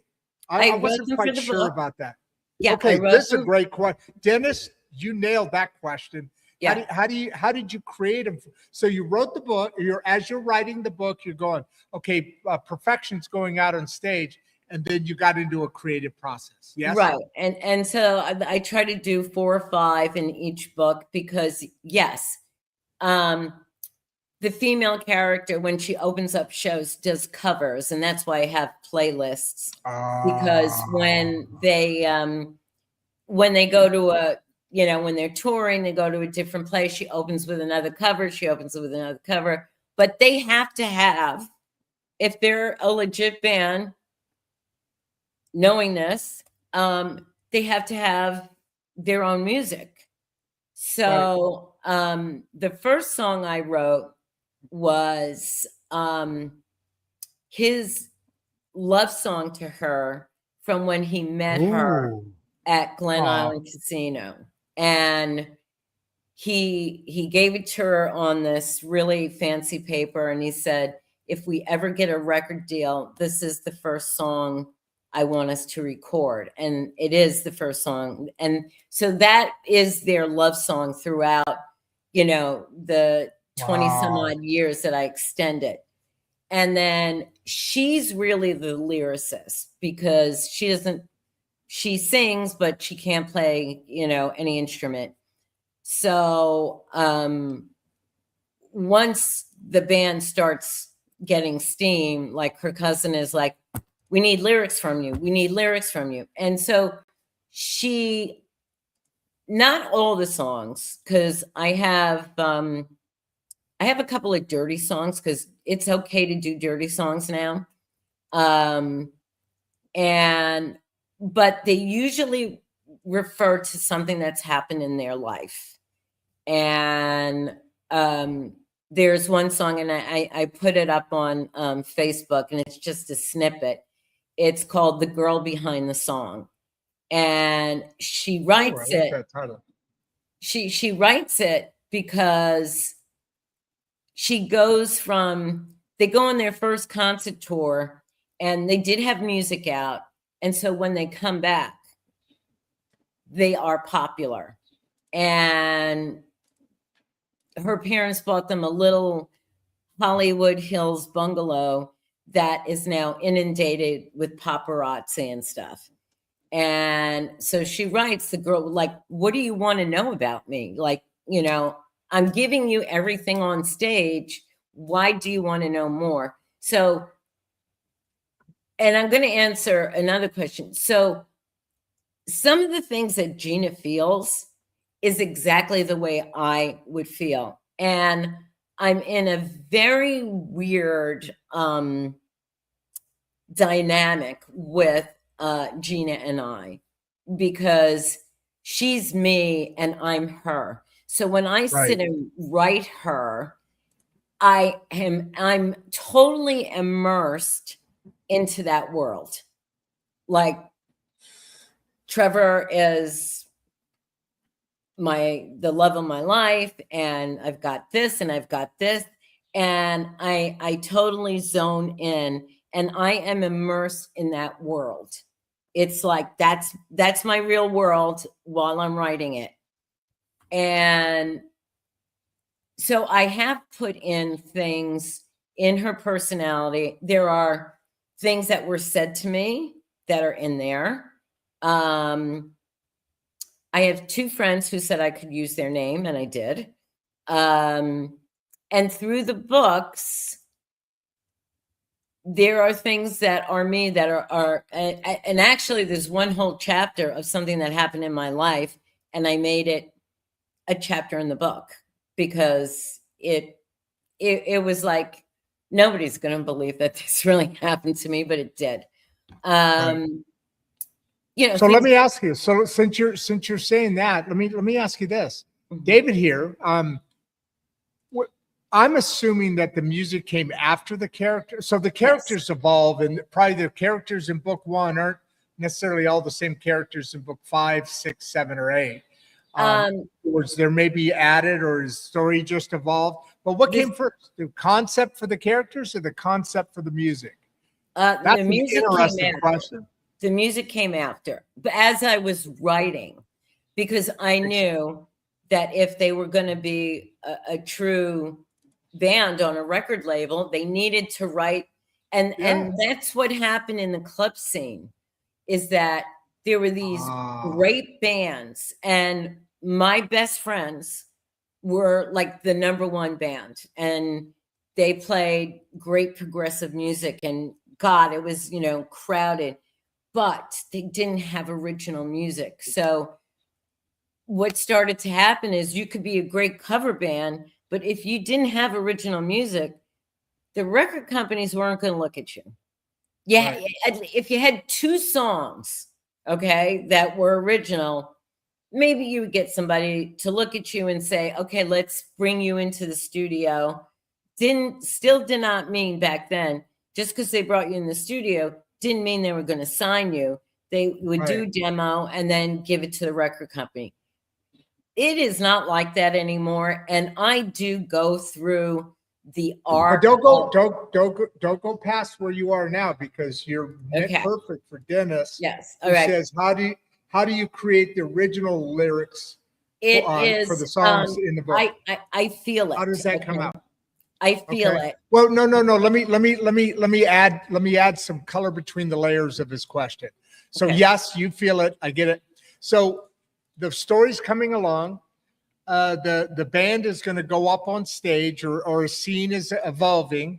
I wasn't quite sure about that. Yeah. Okay, this is a great question. Dennis, you nailed that question. Yeah. How did you create them? So you wrote the book, as you're writing the book, you're going, okay, Perfection's going out on stage. And then you got into a creative process. Yes. Right. And so I try to do 4 or 5 in each book, because yes, the female character, when she opens up shows, does covers. And that's why I have playlists, because when they go to when they're touring, they go to a different place. She opens with another cover. She opens with another cover, but they have to have, if they're a legit band, knowing this, they have to have their own music. So the first song I wrote was his love song to her from when he met her at Glen Island Casino. And he gave it to her on this really fancy paper. And he said, if we ever get a record deal, this is the first song I want us to record. And it is the first song. And so that is their love song throughout, the 20 some odd years that I extended. And then she's really the lyricist, because she sings, but she can't play, any instrument. So once the band starts getting steam, like her cousin is like, we need lyrics from you. We need lyrics from you. And so she not all the songs, because I have a couple of dirty songs, because it's okay to do dirty songs now. But they usually refer to something that's happened in their life. And there's one song, and I put it up on Facebook, and it's just a snippet. It's called "The Girl Behind the Song," and she writes it. She writes it because she goes from, they go on their first concert tour, and they did have music out, and so when they come back, they are popular. And her parents bought them a little Hollywood Hills bungalow that is now inundated with paparazzi and stuff. And so she writes, the girl, like, what do you want to know about me? Like, you know, I'm giving you everything on stage. Why do you want to know more? So, and I'm going to answer another question. So some of the things that Gina feels is exactly the way I would feel. And I'm in a very weird dynamic with Gina and I, because she's me and I'm her. So when I sit and write her, I'm totally immersed into that world. Like, Trevor is the love of my life, and I've got this and I've got this, and I totally zone in, and I am immersed in that world. It's like that's my real world while I'm writing it. And so I have put in things in her personality. There are things that were said to me that are in there. I have 2 friends who said I could use their name, and I did. And through the books, there are things that are me that are and actually there's one whole chapter of something that happened in my life, and I made it a chapter in the book, because it was like, nobody's going to believe that this really happened to me, but it did. You know, so let me ask you, so since you're saying that, let me ask you this. David here, I'm assuming that the music came after the character. So the characters evolve, and probably the characters in book 1 aren't necessarily all the same characters in book 5, 6, 7, or 8. Was there maybe added, or is story just evolved? But what came first, the concept for the characters or the concept for the music? That's the music an interesting question. The music came after, but as I was writing, because I knew that if they were going to be a true band on a record label, they needed to write. And that's what happened in the club scene, is that there were these great bands, and my best friends were like the #1 band, and they played great progressive music, and God, it was, you know, crowded, but they didn't have original music. So what started to happen is you could be a great cover band, but if you didn't have original music, the record companies weren't going to look at you. Yeah, if you had 2 songs, okay, that were original, maybe you would get somebody to look at you and say, okay, let's bring you into the studio. Still did not mean back then, just because they brought you in the studio, didn't mean they were going to sign you. They would do demo and then give it to the record company. It is not like that anymore. And I do go through the arc. But don't go past where you are now, because you're perfect for Dennis. Yes. All right. Says, how do you create the original lyrics for the songs in the book? I feel it. How does that come out? I feel it. Well, no. Let me add some color between the layers of his question. So yes, you feel it. I get it. So the story's coming along. The band is going to go up on stage, or a scene is evolving,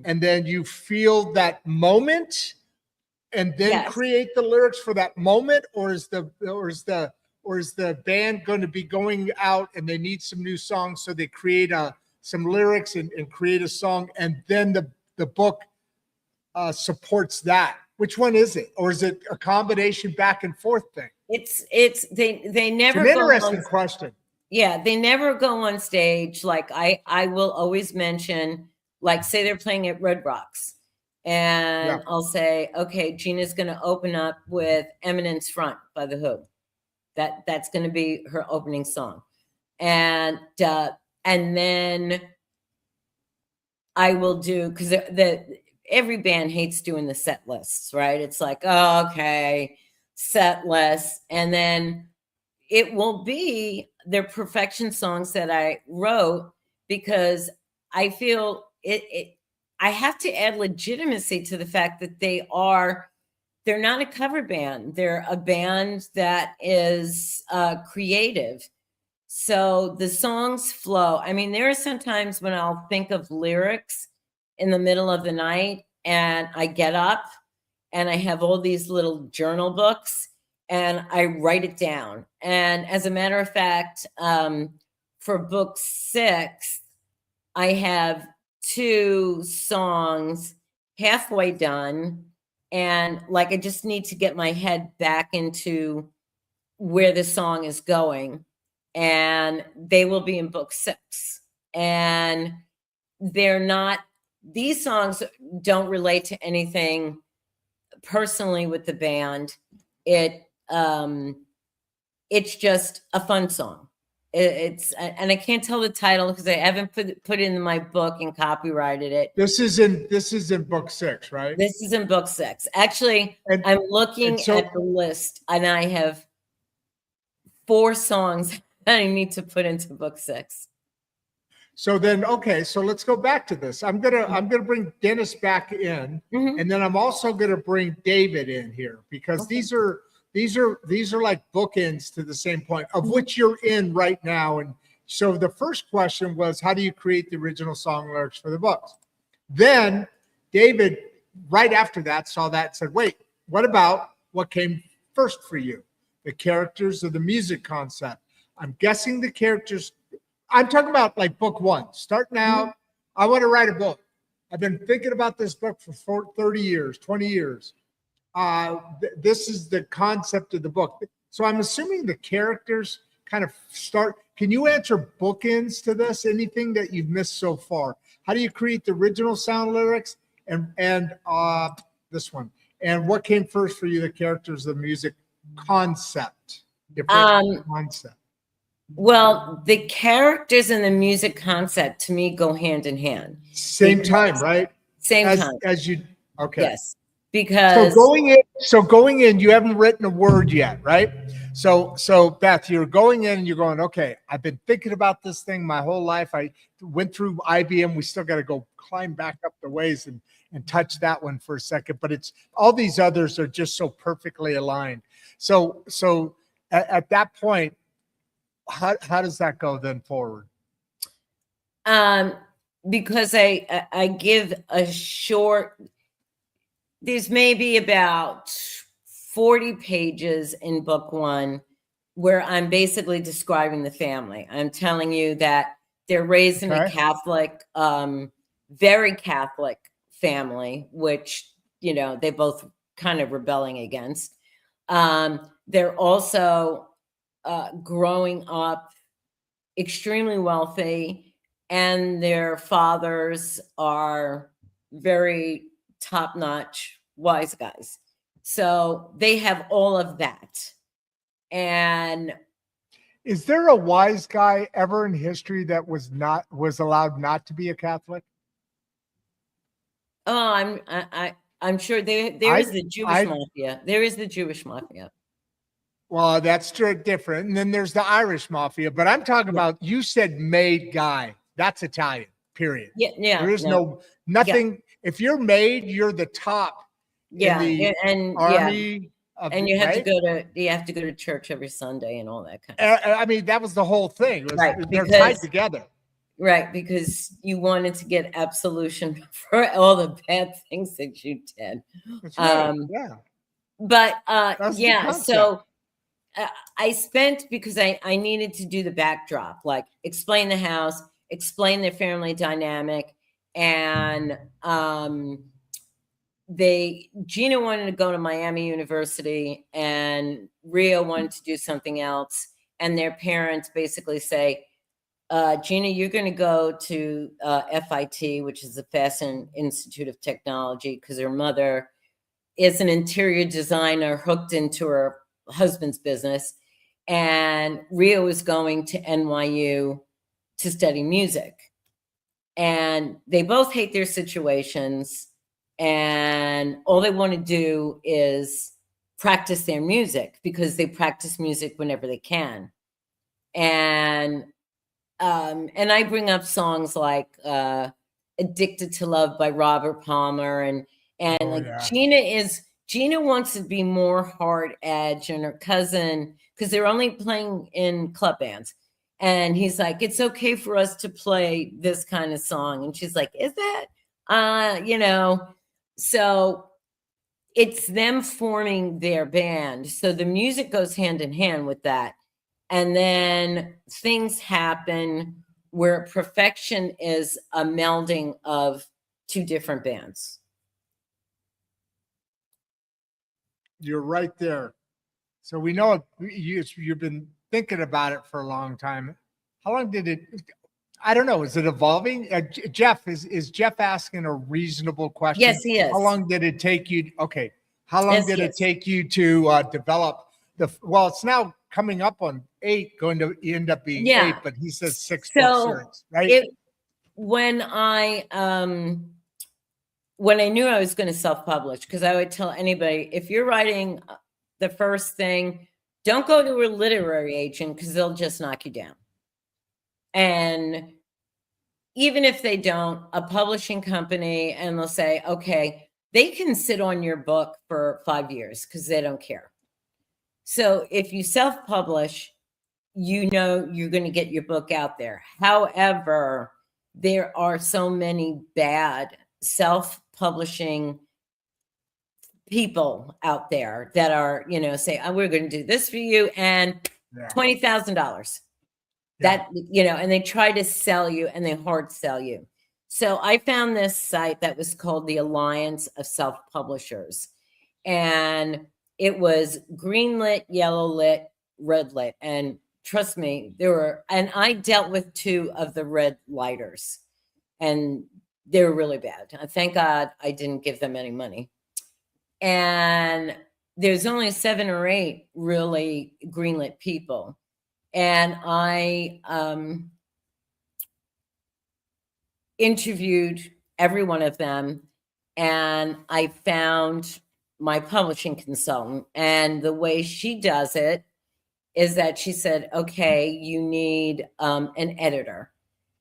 and then you feel that moment, and then create the lyrics for that moment, or is the is the band going to be going out and they need some new songs, so they create some lyrics and create a song, and then the book supports that? Which one is it? Or is it a combination back and forth thing? They never It's an go interesting question. Yeah, they never go on stage. Like I will always mention, like, say they're playing at Red Rocks, and I'll say, okay, Gina's going to open up with Eminence Front by The Who. That's going to be her opening song. And then I will do, because every band hates doing the set lists, right? It's like, oh, okay, set list. And then it will be their perfection songs that I wrote, because I feel I have to add legitimacy to the fact that they're not a cover band. They're a band that is creative. So the songs flow. I mean, there are some times when I'll think of lyrics in the middle of the night, and I get up and I have all these little journal books and I write it down. And as a matter of fact, for book 6, I have 2 songs halfway done. And like, I just need to get my head back into where the song is going. And they will be in book 6. And these songs don't relate to anything personally with the band. It's just a fun song. And I can't tell the title because I haven't put it in my book and copyrighted it. This is in book 6, right? This is in book 6. Actually, I'm looking at the list, and I have 4 songs that I need to put into book 6. So then, okay, so let's go back to this. I'm gonna bring Dennis back in, and then I'm also gonna bring David in here, because these are like bookends to the same point, of which you're in right now. And so the first question was, how do you create the original song lyrics for the books? Then David, right after that, saw that and said, wait, what about what came first for you? The characters or the music concept? I'm guessing the characters. I'm talking about like book 1, starting out. I want to write a book. I've been thinking about this book for 30 years, 20 years. This is the concept of the book. So I'm assuming the characters kind of start. Can you answer bookends to this? Anything that you've missed so far? How do you create the original sound lyrics and this one? And what came first for you, the characters, the music concept? Concept. Well, the characters and the music concept to me go hand in hand. Same time, right? Same time. As you, okay. Yes. Because going in, you haven't written a word yet, right? So Beth, you're going in and you're going, okay, I've been thinking about this thing my whole life. I went through IBM. We still got to go climb back up the ways and touch that one for a second. But it's all these others are just so perfectly aligned. So at that point, how does that go then forward? Because I give a short. There's maybe about 40 pages in book 1 where I'm basically describing the family. I'm telling you that they're raised in a Catholic, very Catholic family, which, they both kind of rebelling against. They're also growing up extremely wealthy, and their fathers are very top-notch wise guys. So they have all of that. And is there a wise guy ever in history that was allowed not to be a Catholic? Oh, I'm sure there is the Jewish mafia. There is the Jewish mafia. Well, that's different. And then there's the Irish mafia. But I'm talking about, you said made guy. That's Italian, period. Yeah. There is nothing. Yeah. If you're made, you're the top. Yeah. In the and army. Yeah. And you have to go to church every Sunday and all that kind of stuff. I mean, that was the whole thing. They're tied together. Right. Because you wanted to get absolution for all the bad things that you did. That's right. Yeah. But so I spent, because I needed to do the backdrop, like explain the house, explain their family dynamic, and Gina wanted to go to Miami University and Rio wanted to do something else. And their parents basically say, Gina, you're going to go to FIT, which is the Fasten Institute of Technology, because her mother is an interior designer hooked into her husband's business. And Rio is going to NYU to study music. And they both hate their situations. And all they want to do is practice their music, because they practice music whenever they can. And I bring up songs like "Addicted to Love" by Robert Palmer, and Gina wants to be more hard edge, and her cousin, because they're only playing in club bands, and he's like, "It's okay for us to play this kind of song," and she's like, "Is it?" So it's them forming their band. So the music goes hand in hand with that. And then things happen where Perfection is a melding of two different bands. You're right there. So we know you've been thinking about it for a long time. How long did it? I don't know. Is it evolving? Jeff, is Jeff asking a reasonable question? Yes, he is. How long did it take you? Okay. How long did it take you to develop well, it's now coming up on 8, going to end up being 8, but he says 6 book series, right? When I knew I was going to self-publish, because I would tell anybody, if you're writing the first thing, don't go to a literary agent, because they'll just knock you down. And even if they don't, a publishing company, and they'll say, okay, they can sit on your book for 5 years because they don't care. So if you self-publish, you know you're going to get your book out there. However, there are so many bad self-publishing people out there that are, say, oh, we're going to do this for you and $20,000. That, and they try to sell you, and they hard sell you. So I found this site that was called the Alliance of Self-Publishers, and it was green lit, yellow lit, red lit. And trust me, and I dealt with 2 of the red lighters, and they were really bad. Thank God I didn't give them any money. And there's only 7 or 8 really green lit people. And I interviewed every one of them, and I found my publishing consultant. And the way she does it is that she said, okay, you need an editor.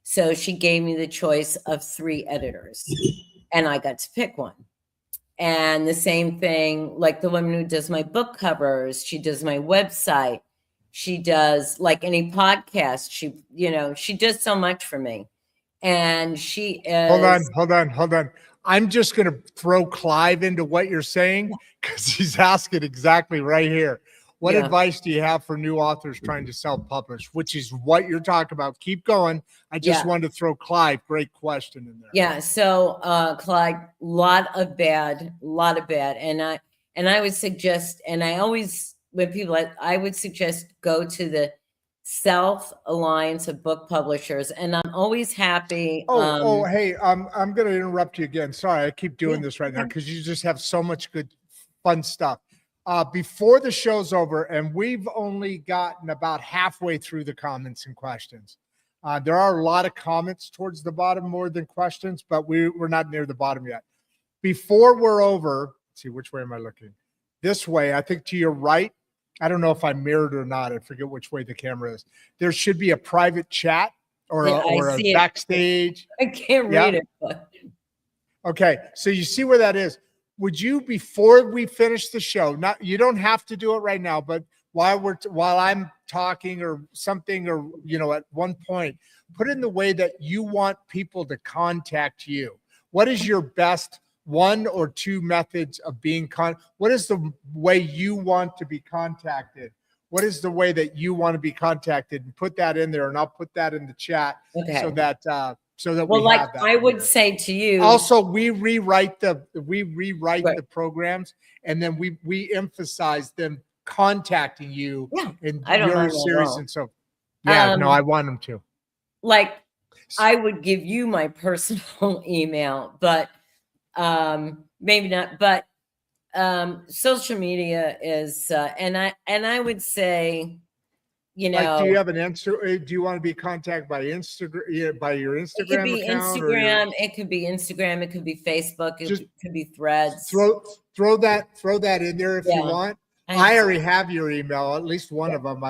So she gave me the choice of 3 editors, and I got to pick one. And the same thing, like the woman who does my book covers, she does my website. She does, like, any podcast. She does so much for me. And she is. Hold on. I'm just going to throw Clive into what you're saying, because he's asking exactly right here. What advice do you have for new authors trying to self-publish, which is what you're talking about? Keep going. I just wanted to throw Clive. Great question in there. Yeah. So, Clive, lot of bad. And I would suggest, and I always, when people, I would suggest go to the Alliance of Book Publishers, and I'm always happy. Hey, I'm going to interrupt you again. Sorry, I keep doing this right now, because you just have so much good, fun stuff. Before the show's over, and we've only gotten about halfway through the comments and questions. There are a lot of comments towards the bottom more than questions, but we're not near the bottom yet. Before we're over, let's see, which way am I looking? This way, I think to your right. I don't know if I'm mirrored or not. I forget which way the camera is. There should be a private chat or a backstage. I can't read it. But. Okay, so you see where that is. Would you, before we finish the show, you don't have to do it right now, but while I'm talking or something, or at one point, put in the way that you want people to contact you. What is your best 1 or 2 methods of being what is the way you want to be contacted? what is the way that you want to be contacted, and put that in there, and I'll put that in the chat Okay. so that Well, we like have that. I would say to you, Also, we rewrite the Right. programs, and then we emphasize them contacting you yeah, in I don't your mind that at series. all. And so, yeah, no, Um, I want them to. Like I would give you my personal email, but maybe not. But social media is, and I would say, you Like, do you know, have an answer? Do you want to be contacted by Instagram, by your it could Instagram be account, or your, Instagram, it could be Instagram, it could be Facebook, it just could be Threads. throw that in there if you Yeah, want? I I have already have your email, at least one Yeah. of them.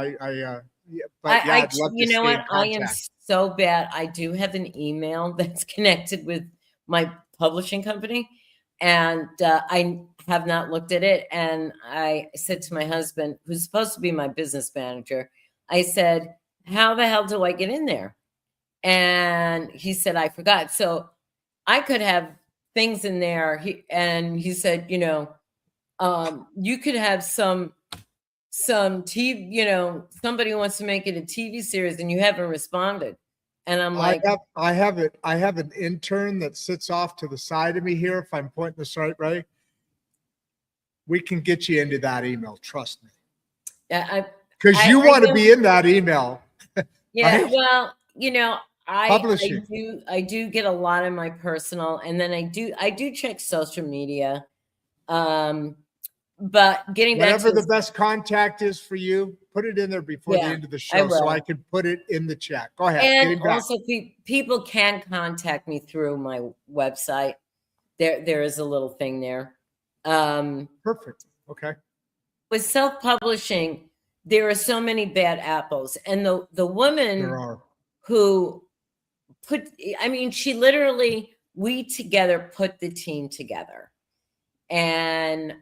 Yeah, but yeah, I'd love to you know stay in what? I am contact. so bad. I do have an email that's connected with my publishing company, and I have not looked at it. And I said to my husband, who's supposed to be my business manager, I said, "How the hell do I get in there?" And he said, "I forgot." So I could have things in there. He said, you could have some TV, somebody wants to make it a TV series and you haven't responded. And I'm like, I have an intern that sits off to the side of me here. If I'm pointing this right, we can get you into that email. Trust me, because you want to be in that email. yeah, right? well, Publishing. I do get a lot in my personal, and then I do check social media. But getting back Whatever to the best contact is for you, put it in there before the Yeah, end of the I show so will. I can put it in the chat. Go ahead. And Getting back. also people can contact me through my website. There is a little thing there. Perfect. Okay. With self-publishing, there are so many bad apples. And the woman There are. who she literally, we together put the team together. And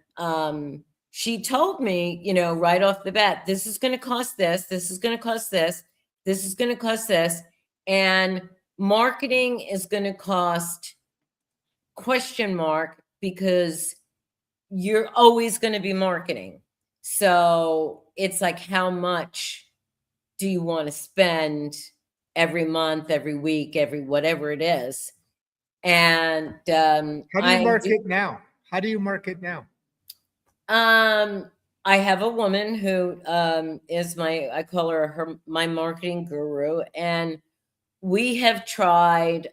she told me, right off the bat, this is going to cost this, this is going to cost this, this is going to cost this, and marketing is going to cost ? Because you're always going to be marketing. So it's like, how much do you want to spend every month, every week, every whatever it is? And how do you market now? How do you market now? I have a woman who is I call her my marketing guru, and we have tried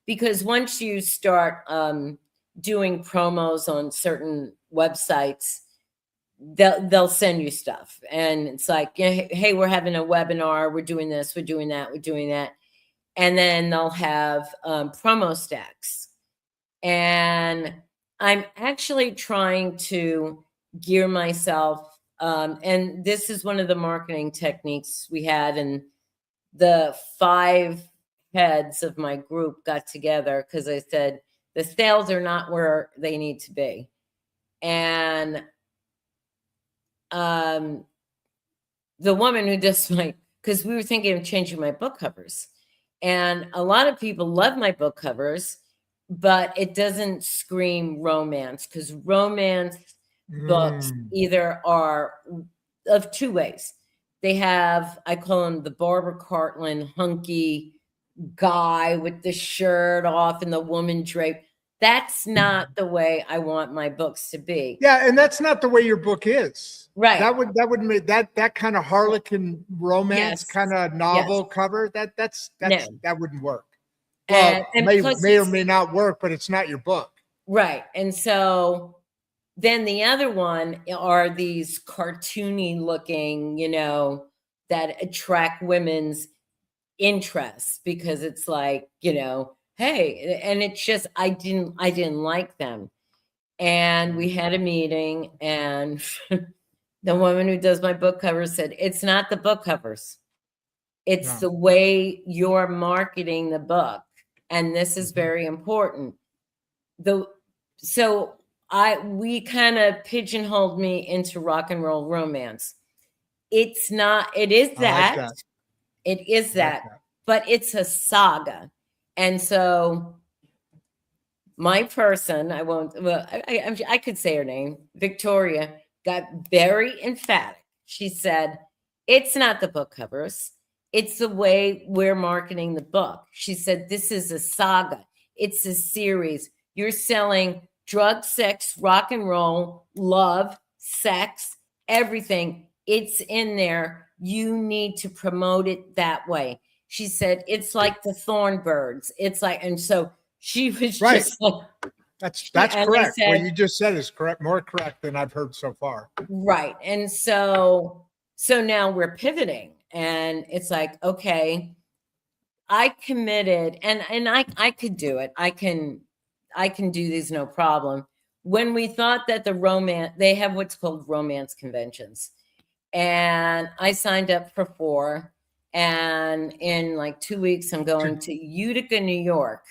because once you start doing promos on certain websites, they'll send you stuff, and it's like, hey, we're having a webinar, we're doing this, we're doing that, we're doing that, and then they'll have promo stacks. And I'm actually trying to gear myself, and this is one of the marketing techniques we had, and the 5 heads of my group got together because I said the sales are not where they need to be. And the woman who does because we were thinking of changing my book covers, and a lot of people love my book covers, but it doesn't scream romance, because romance books either are of 2 ways. They have, I call him the Barbara Cartland hunky guy with the shirt off and the woman draped. That's not the way I want my books to be. Yeah, and that's not the way your book is. Right. That would make that kind of Harlequin romance kind of novel cover. That wouldn't work. Well, and may or may not work, but it's not your book. Right. And so then the other one are these cartoony looking, that attract women's interests, because it's like, hey, and it's just, I didn't like them. And we had a meeting, and the woman who does my book covers said, it's not the book covers. It's the way you're marketing the book. And this is very important. So we kind of pigeonholed me into rock and roll romance. It's not, it is that. Like that. It is that, but it's a saga. And so my person, I could say her name, Victoria, got very emphatic. She said, it's not the book covers. It's the way we're marketing the book. She said, this is a saga. It's a series. You're selling drug, sex, rock and roll, love, sex, everything. It's in there. You need to promote it that way. She said, it's like the Thornbirds. It's like, and so she was Right. just like, That's and I correct. said- What you just said is correct, more correct than I've heard so far. right. And so now we're pivoting, and it's like, okay, I committed, and I could do it. I can do these no problem. When we thought that they have what's called romance conventions, and I signed up for 4, and in like 2 weeks I'm going to Utica, New York.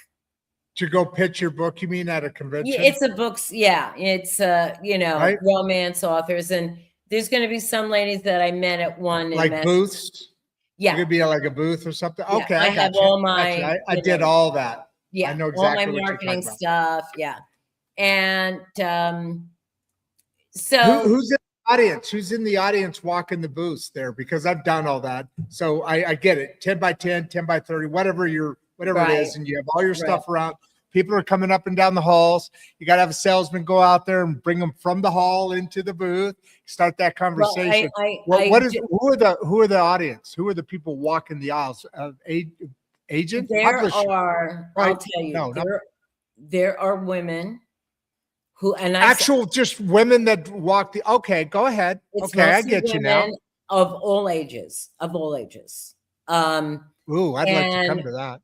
To go pitch your book, you mean, at a convention? Yeah, it's a books. Yeah, it's Right? romance authors, and there's going to be some ladies that I met at one in Like booths? Yeah, It could be like a booth or something. Yeah, Okay, I I got have you. all Got you. my, I you did know, all that. yeah, I know all exactly my what you're marketing talking about. stuff. Yeah, and Who's so in the audience? Who's in the audience walking the booths there? Because I've done all that, so I get it. 10 by 10, 10 by 30, whatever it Right. is, and you have all your stuff around. People are coming up and down the halls. You got to have a salesman go out there and bring them from the hall into the booth. Start that conversation. Who are the audience? Who are the people walking the aisles? Agent, publisher? I'll Right. tell you, No, there are women who, and just women that walk the. Okay, go ahead. it's Okay, I mostly get you now. women of all ages. Ooh, I'd like to come and to that.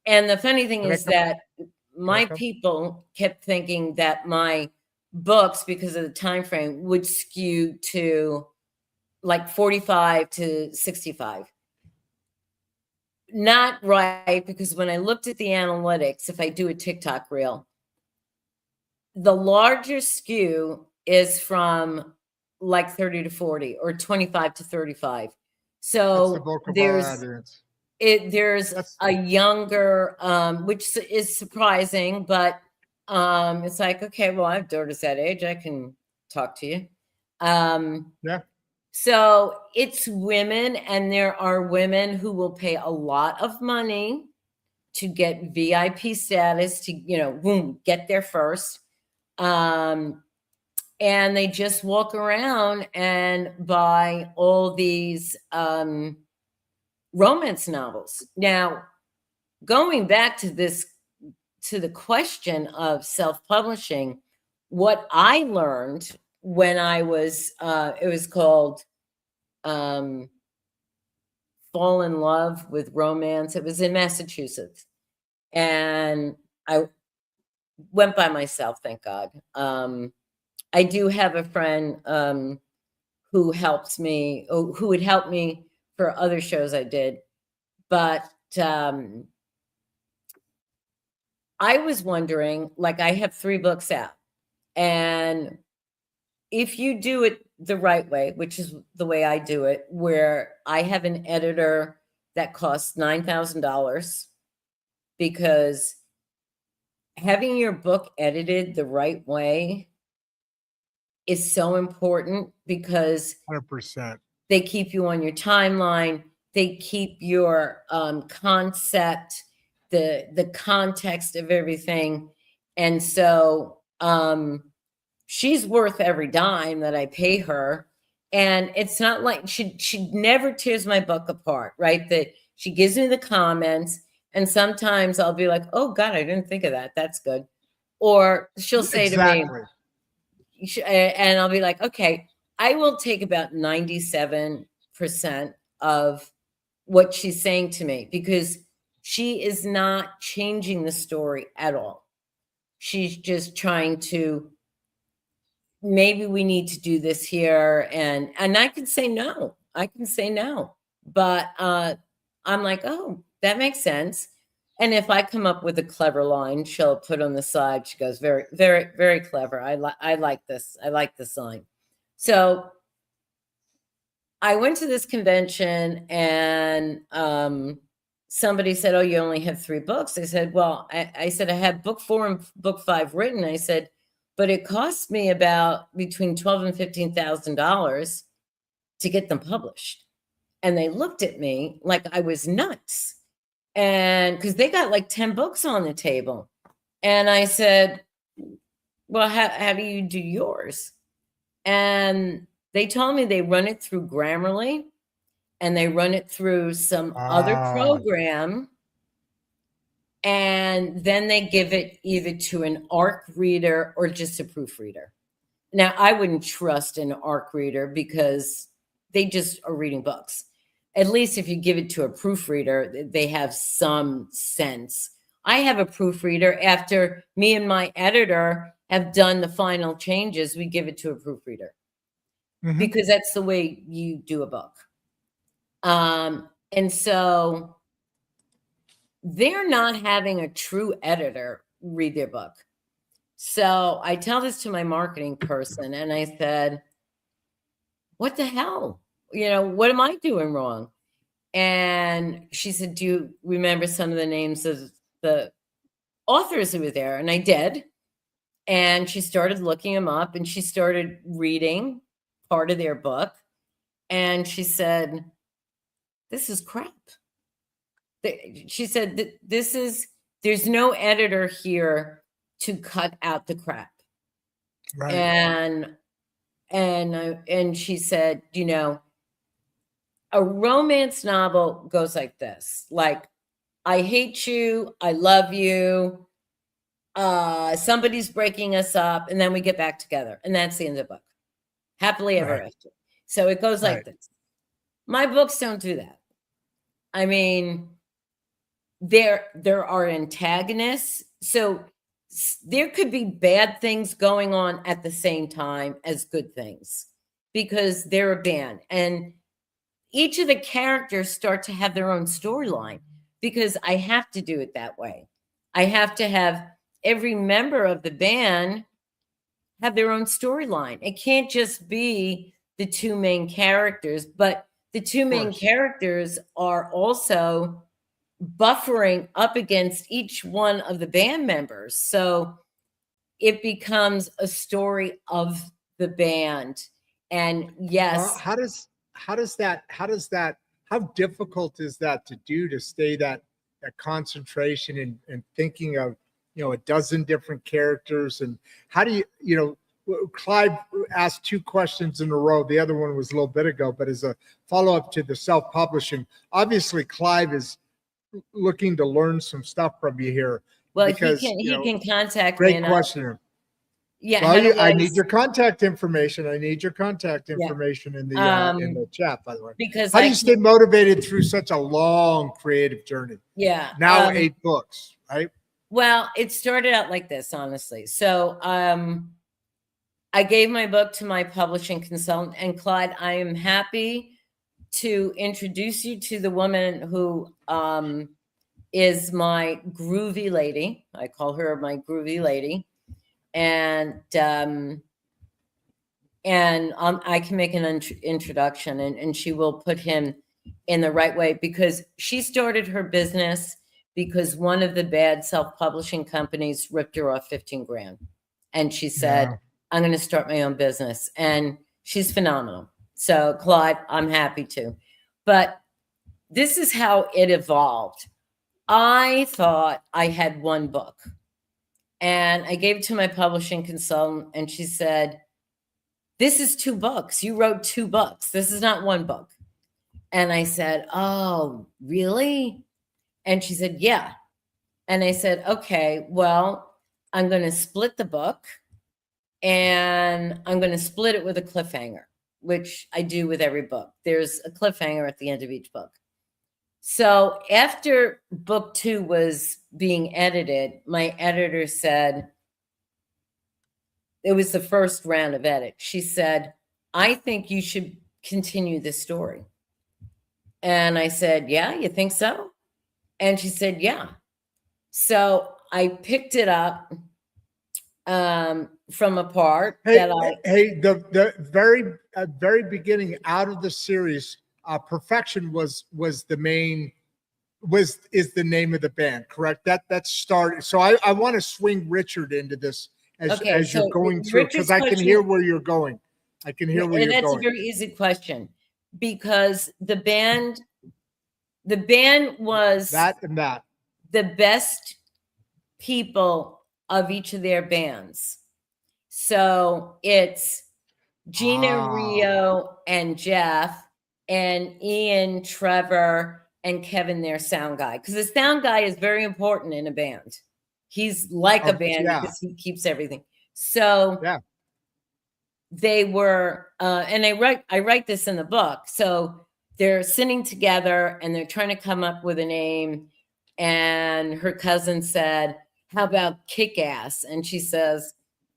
And the funny thing Can I is come? that my come? people kept thinking that my books, because of the time frame, would skew to like 45 to 65. Not right, because when I looked at the analytics, if I do a TikTok reel, the larger skew is from like 30 to 40 or 25 to 35. That's So the bulk of our there's audience. there's a younger, which is surprising, but it's like, okay, well, I have daughters that age. I can talk to you. Yeah. So it's women, and there are women who will pay a lot of money to get VIP status, to, boom, get there first. And they just walk around and buy all these romance novels. Now, going back to the question of self-publishing, what I learned when I was, it was called Fall in Love with Romance. It was in Massachusetts. And I went by myself, thank God. I do have a friend who helps me, who would help me for other shows I did. But I was wondering, like, I have 3 books out, and if you do it the right way, which is the way I do it, where I have an editor that costs $9,000, because having your book edited the right way is so important, because 100%. they keep you on your timeline. They keep your concept, the context of everything. And so she's worth every dime that I pay her. And it's not like she never tears my book apart, right? That she gives me the comments, and sometimes I'll be like, oh God, I didn't think of that. That's good. Or she'll say to me, and I'll be like, okay, I will take about 97% of what she's saying to me, because she is not changing the story at all. She's just trying to, maybe we need to do this here. And I can say no. But I'm like, oh, that makes sense. And if I come up with a clever line, she'll put on the side. She goes, very, very, very clever. I like this. I like this line. So I went to this convention, and somebody said, oh, you only have 3 books. I said, well, I said, I have book 4 and book 5 written. I said, but it cost me about between $12,000 and $15,000 to get them published. And they looked at me like I was nuts. And because they got like 10 books on the table. And I said, well, how do you do yours? And they told me they run it through Grammarly and they run it through some other program. And then they give it either to an ARC reader or just a proofreader. Now, I wouldn't trust an ARC reader because they just are reading books. At least if you give it to a proofreader, they have some sense. I have a proofreader. After me and my editor have done the final changes, we give it to a proofreader because that's the way you do a book. And so they're not having a true editor read their book. So I tell this to my marketing person and I said, what the hell? What am I doing wrong? And she said, do you remember some of the names of the authors who were there? And I did. And she started looking them up and she started reading part of their book. And she said, this is crap. She said, there's no editor here to cut out the crap. Right. And she said, a romance novel goes like this. Like, I hate you. I love you. Somebody's breaking us up. And then we get back together. And that's the end of the book. Happily ever after. So it goes like this. My books don't do that. I mean, there are antagonists. So there could be bad things going on at the same time as good things because they're a band. And each of the characters start to have their own storyline because I have to do it that way. I have to have every member of the band have their own storyline. It can't just be the two main characters, but the two main characters are also buffering up against each one of the band members. So it becomes a story of the band. And yes. How difficult is that to do, to stay that concentration and thinking of, a dozen different characters? And how do you, Clive asked 2 questions in a row. The other one was a little bit ago, but as a follow-up to the self-publishing, obviously Clive is looking to learn some stuff from you here. Well, because, he can contact me. Great question. Yeah. Well, I need your contact information. In the chat, by the way. Because how do you stay motivated through such a long creative journey? Yeah. Now 8 books, right? Well, it started out like this, honestly. So I gave my book to my publishing consultant, and Clyde, I am happy to introduce you to the woman who is my groovy lady. I call her my groovy lady. And I can make an introduction and she will put him in the right way because she started her business because one of the bad self-publishing companies ripped her off 15 grand. And she said, I'm going to start my own business. And she's phenomenal. So Clyde, I'm happy to. But this is how it evolved. I thought I had one book. And I gave it to my publishing consultant and she said, this is 2 books. You wrote 2 books. This is not one book. And I said, oh, really? And she said, yeah. And I said, okay, well, I'm going to split the book and I'm going to split it with a cliffhanger, which I do with every book. There's a cliffhanger at the end of each book. So after book 2 was being edited, my editor said, it was the first round of edit. She said, I think you should continue this story. And I said, yeah, you think so? And she said, yeah. So I picked it up from a part the very beginning out of the series, Perfection is the name of the band, correct? That started. So I want to swing Richard into this as you're going through, because I can hear where you're going. That's a very easy question. because the band was That and that. the best people of each of their bands. So it's Gina, Rio, and Jeff, and Ian, Trevor, and Kevin, their sound guy. Because the sound guy is very important in a band. He's like a band because he keeps everything. So they were, and I write this in the book. So they're sitting together and they're trying to come up with a name. And her cousin said, "How about Kick-Ass?" And she says,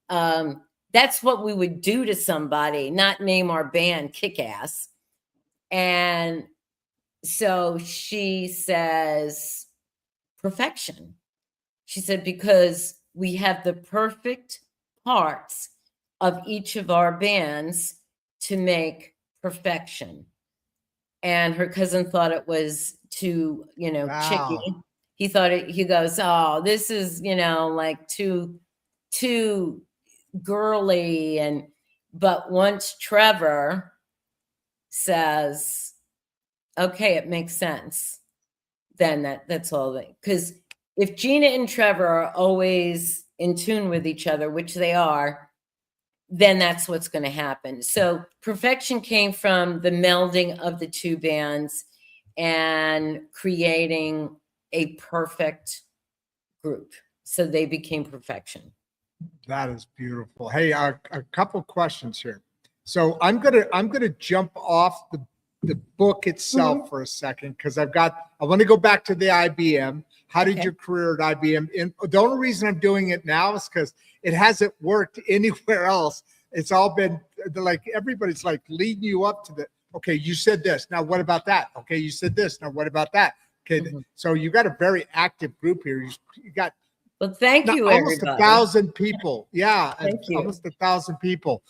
"That's what we would do to somebody, not name our band Kick-Ass." And so she says, "Perfection." She said, "Because we have the perfect parts of each of our bands to make perfection." And her cousin thought it was too, chicky. He thought he goes, "Oh, this is, like too girly." But once Trevor says, "Okay, it makes sense," then that's all because if Gina and Trevor are always in tune with each other, which they are, then that's what's going to happen. So Perfection came from the melding of the two bands and creating a perfect group. So they became Perfection. That is beautiful. Hey, a couple questions here. So I'm gonna jump off the book itself for a second because I want to go back to the IBM. How did your career at IBM? And the only reason I'm doing it now is because it hasn't worked anywhere else. It's all been like everybody's like leading you up to the, okay, you said this. Now what about that? Okay, you said this. Now what about that? Okay, so you got a very active group here. You got thank you, almost everybody. 1,000 people. Yeah, almost 1,000 people.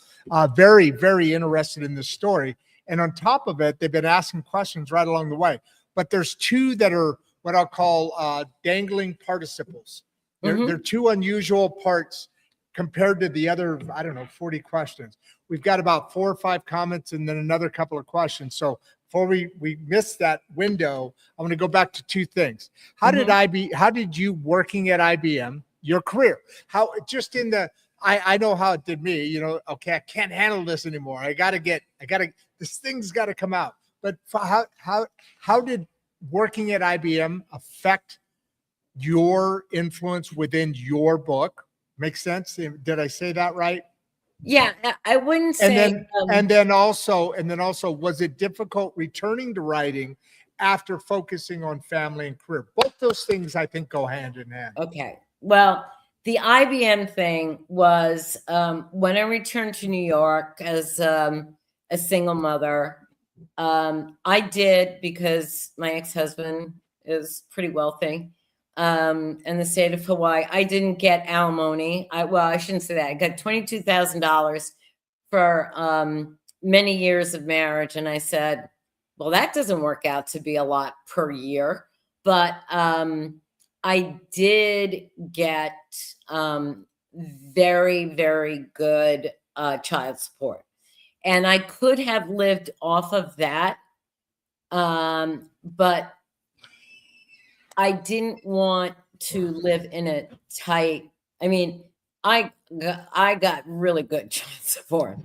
Very, very interested in this story. And on top of it, they've been asking questions right along the way. But there's two that are what I'll call dangling participles. They're two unusual parts compared to the other, 40 questions. We've got about 4 or 5 comments and then another couple of questions. So before we miss that window, I want to go back to 2 things. How did you working at IBM, your career, how just in the, I know how it did me, okay, I can't handle this anymore. This thing's got to come out. But how did working at IBM affect your influence within your book? Makes sense? Did I say that right? Yeah, I wouldn't say. And then also, was it difficult returning to writing after focusing on family and career? Both those things, I think, go hand in hand. Okay. Well, the IBM thing was when I returned to New York as a single mother. I did because my ex-husband is pretty wealthy. In the state of Hawaii, I didn't get alimony. I shouldn't say that. I got $22,000 for many years of marriage. And I said, well, that doesn't work out to be a lot per year. But I did get very, very good child support. And I could have lived off of that. But I didn't want to live in a tight, I got really good child support.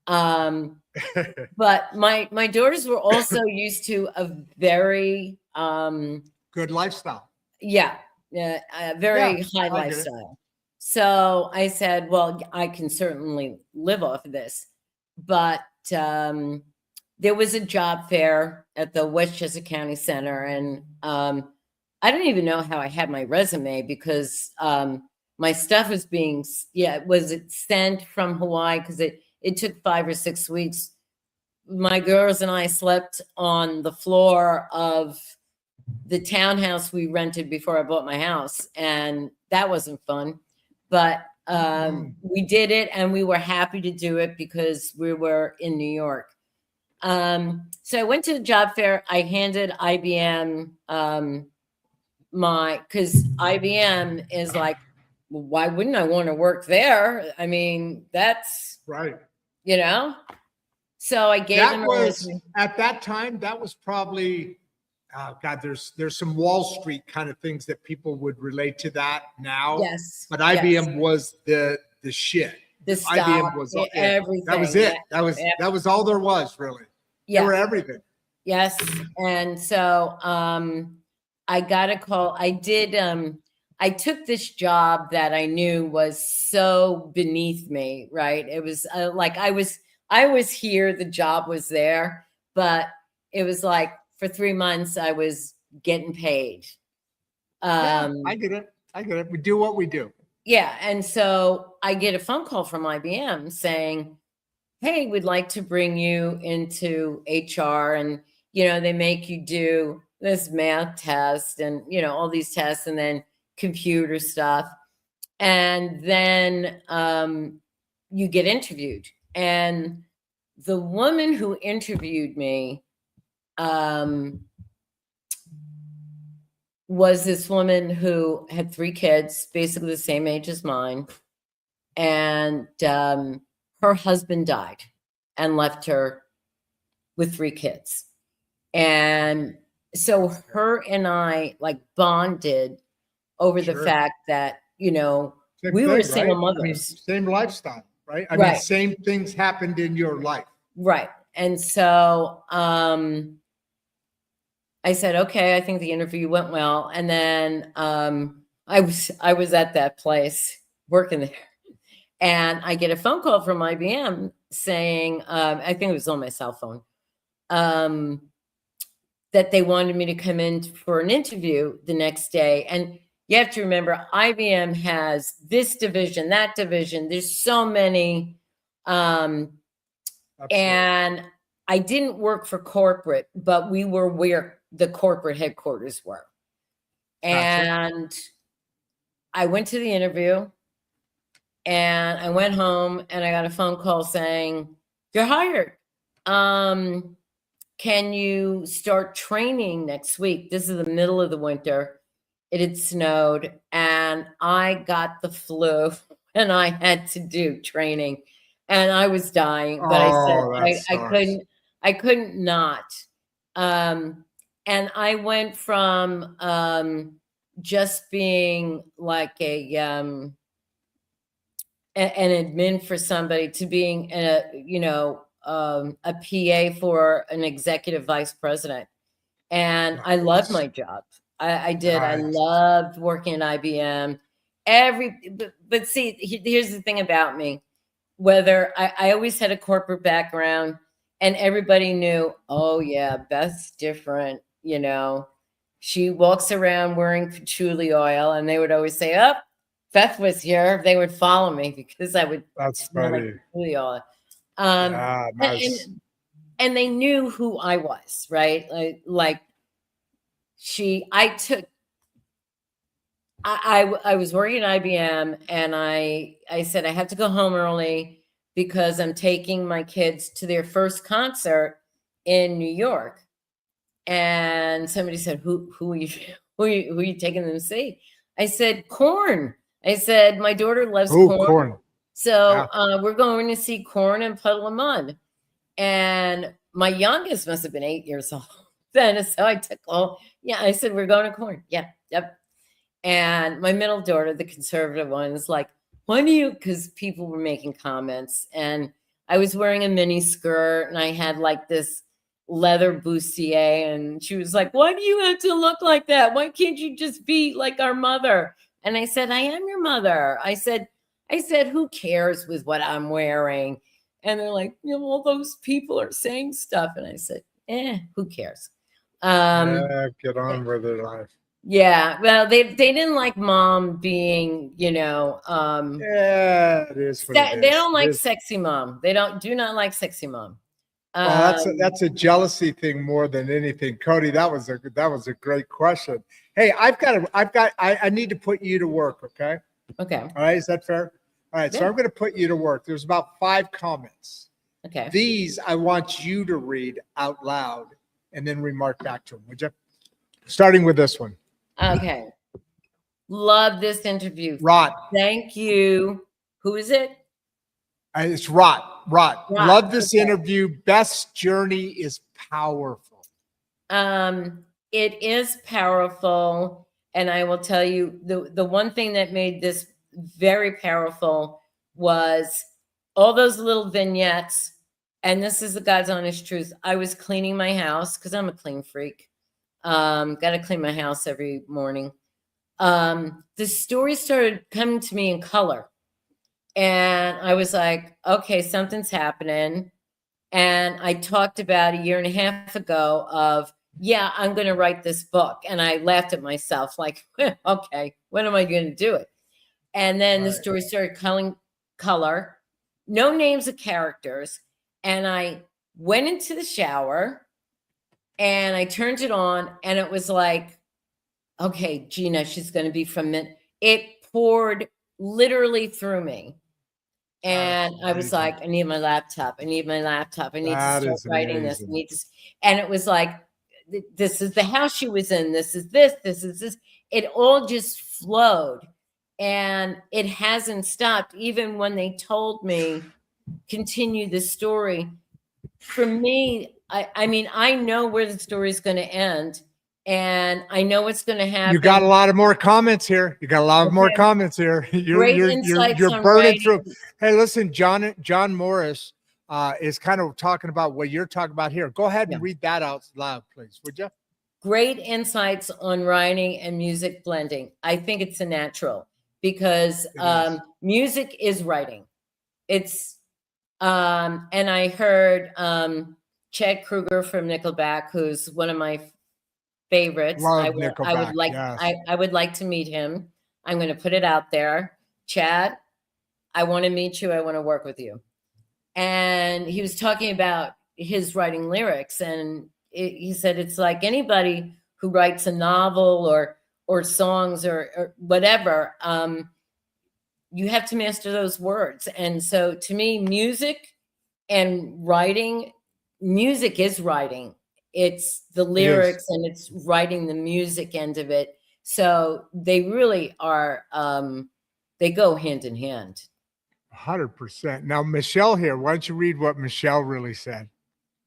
But my daughters were also used to a very good lifestyle. Yeah, a very high lifestyle. So I said, well, I can certainly live off of this. But there was a job fair at the Westchester County Center, and I don't even know how I had my resume because my stuff was sent from Hawaii because it took 5 or 6 weeks. My girls and I slept on the floor of the townhouse we rented before I bought my house, and that wasn't fun. But we did it, and we were happy to do it because we were in New York. So I went to the job fair. I handed IBM because IBM is like, well, why wouldn't I want to work there? That's right. So I gave That them a was resume. at that time. That was probably, oh God. There's some Wall Street kind of things that people would relate to that now. Yes. But Yes. IBM was the shit. The IBM stock, was everything. that was it. Yeah. That was all there was really. They Yeah. were everything. Yes. And so I got a call. I took this job that I knew was so beneath me, right? It was like I was here, the job was there, but it was like for 3 months I was getting paid. Yeah, I get it. I get it. We do what we do. Yeah. And so I get a phone call from IBM saying, hey, we'd like to bring you into HR, and they make you do this math test and all these tests and then computer stuff, and then you get interviewed. And the woman who interviewed me was this woman who had 3 kids, basically the same age as mine, and her husband died and left her with 3 kids. And so her and I like bonded over the fact that, we were single mothers. I mean, same lifestyle, right? I Right. mean, same things happened in your life. Right. And so I said, okay, I think the interview went well. And then I was at that place working there. And I get a phone call from IBM saying, I think it was on my cell phone, that they wanted me to come in for an interview the next day. And you have to remember, IBM has this division, that division. There's so many. And I didn't work for corporate, but we were where the corporate headquarters were. And I went to the interview. And I went home and I got a phone call saying, you're hired. Can you start training next week? This is the middle of the winter. It had snowed and I got the flu and I had to do training and I was dying, but I said I couldn't not. And I went from just being like an admin for somebody to being a PA for an executive vice president. And I loved my job. I did. I loved working at IBM. But see, here's the thing about me. Whether I always had a corporate background and everybody knew, oh yeah, Beth's different. She walks around wearing patchouli oil, and they would always say, oh, Beth was here. They would follow me because I would. That's funny. Like nice. And they knew who I was, right? I was working at IBM, and I said I have to go home early because I'm taking my kids to their first concert in New York. And somebody said, who are you taking them to see? I said, Korn. I said, my daughter loves Korn. So we're going to see Korn and Puddle of Mud. And my youngest must have been 8 years old then. So I took I said, we're going to Korn. Yeah, yep. And my middle daughter, the conservative one, is like, when do you, because people were making comments. And I was wearing a mini skirt and I had like this leather bustier. And she was like, why do you have to look like that? Why can't you just be like our mother? And I said, I am your mother. I said, who cares with what I'm wearing? And they're like, all those people are saying stuff. And I said, who cares? Get on with their life. Yeah. Well, they didn't like mom being, it is. They don't like sexy mom. They do not like sexy mom. That's a jealousy thing more than anything. Cody, that was a great question. Hey, I need to put you to work. Okay. Okay. All right. Is that fair? All right. Yeah. So I'm going to put you to work. There's about 5 comments. Okay. These I want you to read out loud and then remark back to them. Would you? Starting with this one. Okay. Love this interview. Rodd. Thank you. Who is it? It's Rodd. Rodd, Rodd, love this okay. interview. Beth's journey is powerful. It is powerful. And I will tell you, the one thing that made this very powerful was all those little vignettes. And this is the God's honest truth. I was cleaning my house because I'm a clean freak. Got to clean my house every morning. The story started coming to me in color. And I was like, okay, something's happening. And I talked about a year and a half ago of, yeah, I'm going to write this book. And I laughed at myself like, okay, when am I going to do it? And then the story started color, no names of characters. And I went into the shower and I turned it on and it was like, okay, Gina, she's going to be from it. It poured literally through me. And I was like, I need my laptop. I need my laptop. I need to start writing this. I need to, and it was like, this is the house she was in. This is this. This is this. It all just flowed. And it hasn't stopped. Even when they told me, continue the story. For me, I mean, I know where the story is going to end. And I know what's going to happen. You got a lot of more comments here. You got a lot of more comments here. You're burning through. Hey, listen, John Morris is kind of talking about what you're talking about here. Go ahead and read that out loud, please, would you? Great insights on writing and music blending. I think it's a natural because music is writing. It's and I heard Chad Kroeger from Nickelback, who's one of my favorites. I would like to meet him. I'm going to put it out there. Chad, I want to meet you. I want to work with you. And he was talking about his writing lyrics. And he said, it's like anybody who writes a novel or songs or whatever, you have to master those words. And so to me, music and writing, music is writing. It's the lyrics and it's writing the music end of it. So they really are, they go hand in hand. 100%. Now, Michelle here, why don't you read what Michelle really said?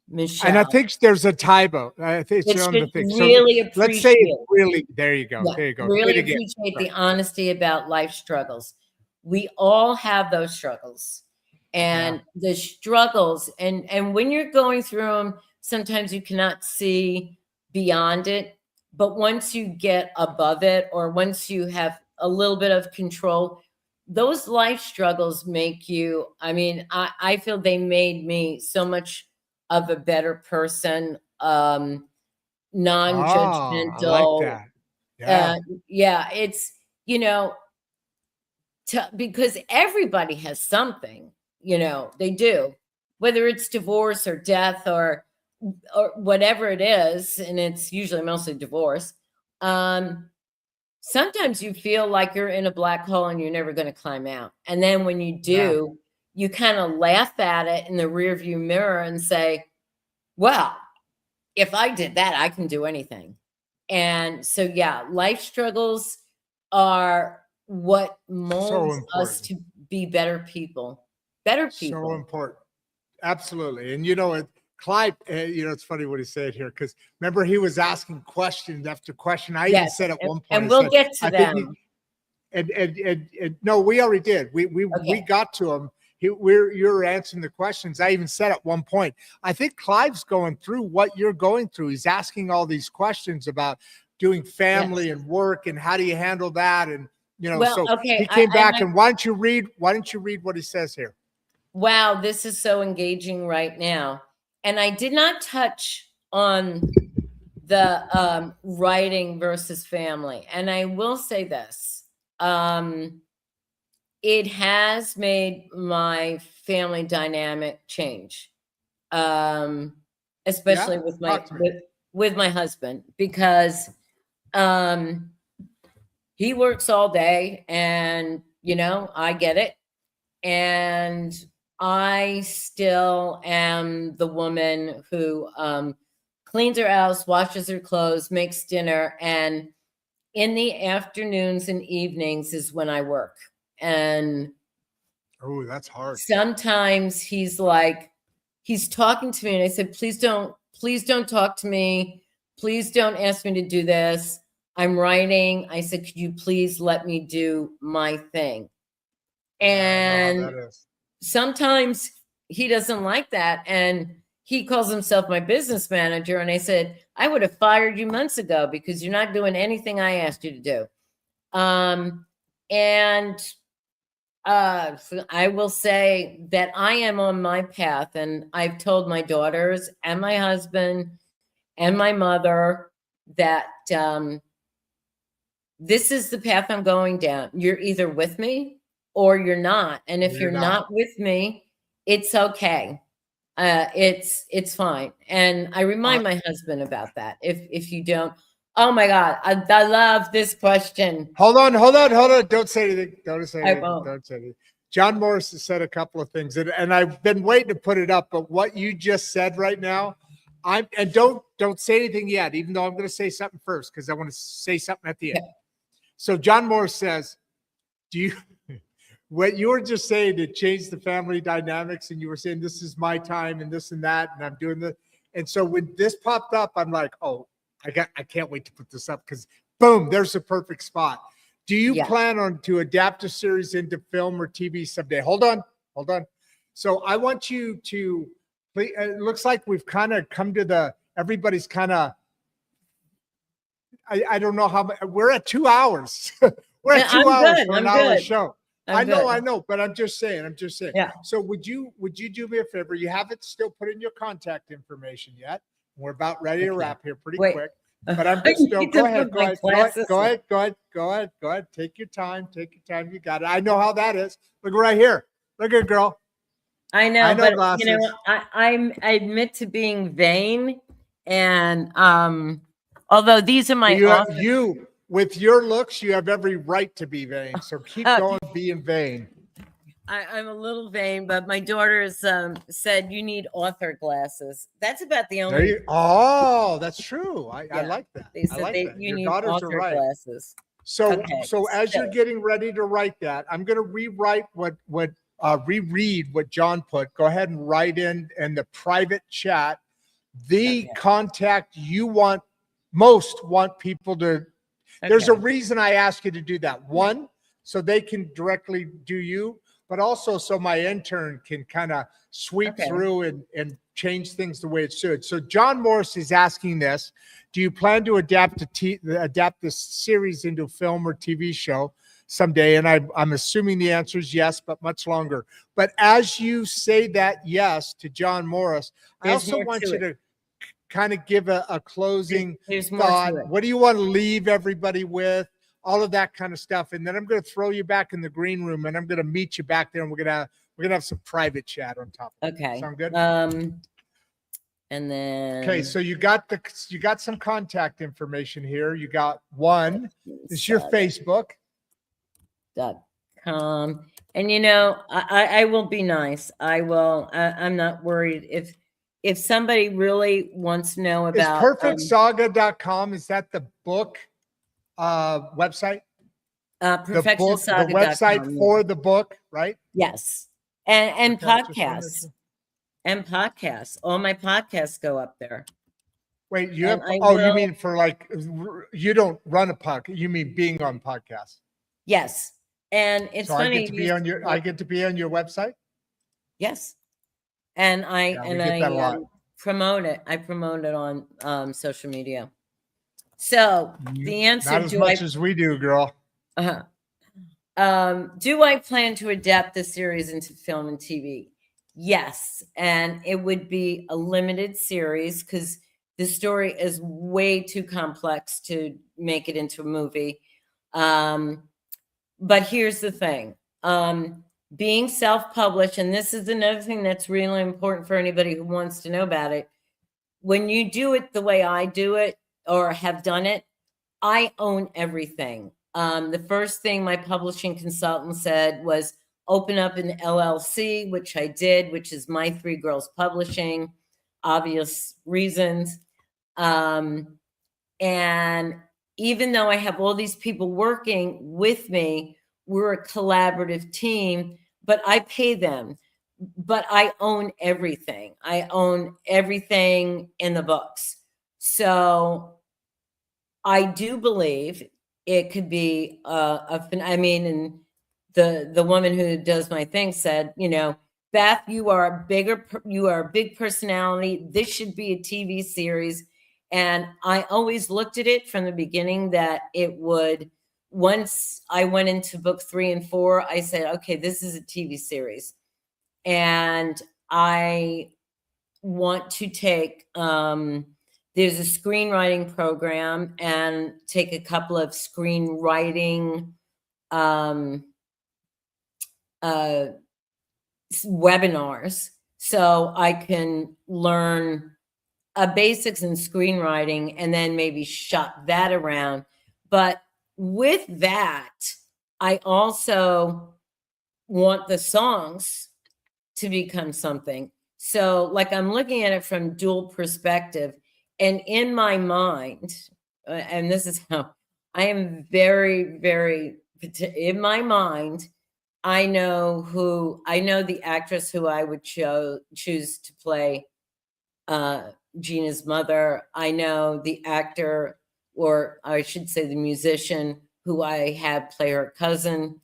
Michelle. And I think there's a typo. I think it's on the thing. Really so let's say really, there you go. Yeah, there you go. Really appreciate the honesty about life struggles. We all have those struggles. And the struggles, and when you're going through them, sometimes you cannot see beyond it. But once you get above it, or once you have a little bit of control, those life struggles make you, I mean, I feel they made me so much of a better person, non-judgmental. I like that. Yeah, it's, you know, because everybody has something, you know, they do, whether it's divorce or death or whatever it is, and it's usually mostly divorce. Sometimes you feel like you're in a black hole and you're never going to climb out. And then when you do, you kind of laugh at it in the rearview mirror and say, well, if I did that, I can do anything. And so, yeah, life struggles are what molds us to be better people. So important. Absolutely. And, you know, Clive, you know, it's funny what he said here, because remember, he was asking question after question. I even said at one point, and we'll get to them. And no, we already did. We got to him. You're answering the questions. I even said at one point, I think Clive's going through what you're going through. He's asking all these questions about doing family and work and how do you handle that, and you know. He came back, and why don't you read what he says here? Wow, this is so engaging right now. And I did not touch on the writing versus family. And I will say this. It has made my family dynamic change, especially with my husband, because he works all day, and you know, I get it, and I still am the woman who cleans her house, washes her clothes, makes dinner, and in the afternoons and evenings is when I work. And Oh, that's hard. Sometimes he's talking to me and I said, please don't talk to me. Please don't ask me to do this. I'm writing. I said, could you please let me do my thing? And that is. sometimes he doesn't like that. And he calls himself my business manager. And I said, I would have fired you months ago because you're not doing anything I asked you to do. I will say that I am on my path, and I've told my daughters and my husband and my mother that this is the path I'm going down. You're either with me or you're not. And if you're not with me, it's okay. It's fine. And I remind my husband about that. If you don't, oh my God, I love this question. Hold on. Don't say anything. Don't say anything. John Morris has said a couple of things, and I've been waiting to put it up, but what you just said right now, don't say anything yet, even though I'm going to say something first, because I want to say something at the end. So John Morris says, what you were just saying, it changed the family dynamics, and you were saying, this is my time and this and that, and I'm doing this. And so when this popped up, I'm like, oh, I can't wait to put this up, because boom, there's a perfect spot. Do you plan on to adapt a series into film or TV someday? Hold on. So I want you to, it looks like we've kind of come to everybody's kind of, I don't know how, we're at 2 hours. We're at 2 hours for an hour show. I know, but I'm just saying. Yeah. So would you do me a favor? You haven't still put in your contact information yet. We're about ready to wrap here pretty quick. But I'm just still, go ahead. Take your time. You got it. I know how that is. Look right here. Look at girl. I know but glasses. You know, I admit to being vain, and although these are my you with your looks, you have every right to be vain. So keep going being vain. I'm a little vain, but my daughters said you need author glasses. That's about the only. That's true. I like that. They said you need author glasses. So as you're getting ready to write that, I'm going to rewrite reread what John put. Go ahead and write in the private chat the contact you want people to. There's a reason I ask you to do that. One, so they can directly do you, but also so my intern can kind of sweep through and change things the way it should. So John Morris is asking this: do you plan to adapt this series into a film or TV show someday? And I'm assuming the answer is yes, but much longer. But as you say that yes to John Morris, I also want you to kind of give a closing thought. What do you want to leave everybody with? All of that kind of stuff. And then I'm going to throw you back in the green room, and I'm going to meet you back there, and we're going to have some private chat on top of it. Sound good? And then so you got some contact information here. You got one. It's your Facebook.com. And you know, I will be nice. I'm not worried if somebody really wants to know about perfectsaga.com. Is that the book website? Perfection Saga. The website for the book, right? Yes. And podcasts. And podcasts. All my podcasts go up there. Wait, you mean for like, you don't run a podcast, you mean being on podcasts? Yes. And it's funny. I get to be on your website? Yes. And I promote it. I promote it on social media. So the answer, not as much as we do, girl. Do I plan to adapt the series into film and TV? Yes. And it would be a limited series because the story is way too complex to make it into a movie. But here's the thing. Being self-published, and this is another thing that's really important for anybody who wants to know about it. When you do it the way I do it or have done it, I own everything. The first thing my publishing consultant said was open up an LLC, which I did, which is My Three Girls Publishing, obvious reasons. And even though I have all these people working with me, we're a collaborative team. but I pay them, but I own everything. I own everything in the books. So I do believe it could be I mean, and the woman who does my thing said, you know, Beth, you are a big personality. This should be a TV series. And I always looked at it from the beginning that it would, once I went into book 3 and 4, I said, okay, this is a TV series. And I want to take, there's a screenwriting program and take a couple of screenwriting webinars so I can learn basics in screenwriting and then maybe shop that around. But with that, I also want the songs to become something. So like I'm looking at it from dual perspective, and in my mind, and this is how I am very, very, in my mind, I know the actress who I would choose to play Gina's mother. I know the actor, or I should say the musician who I had play her cousin.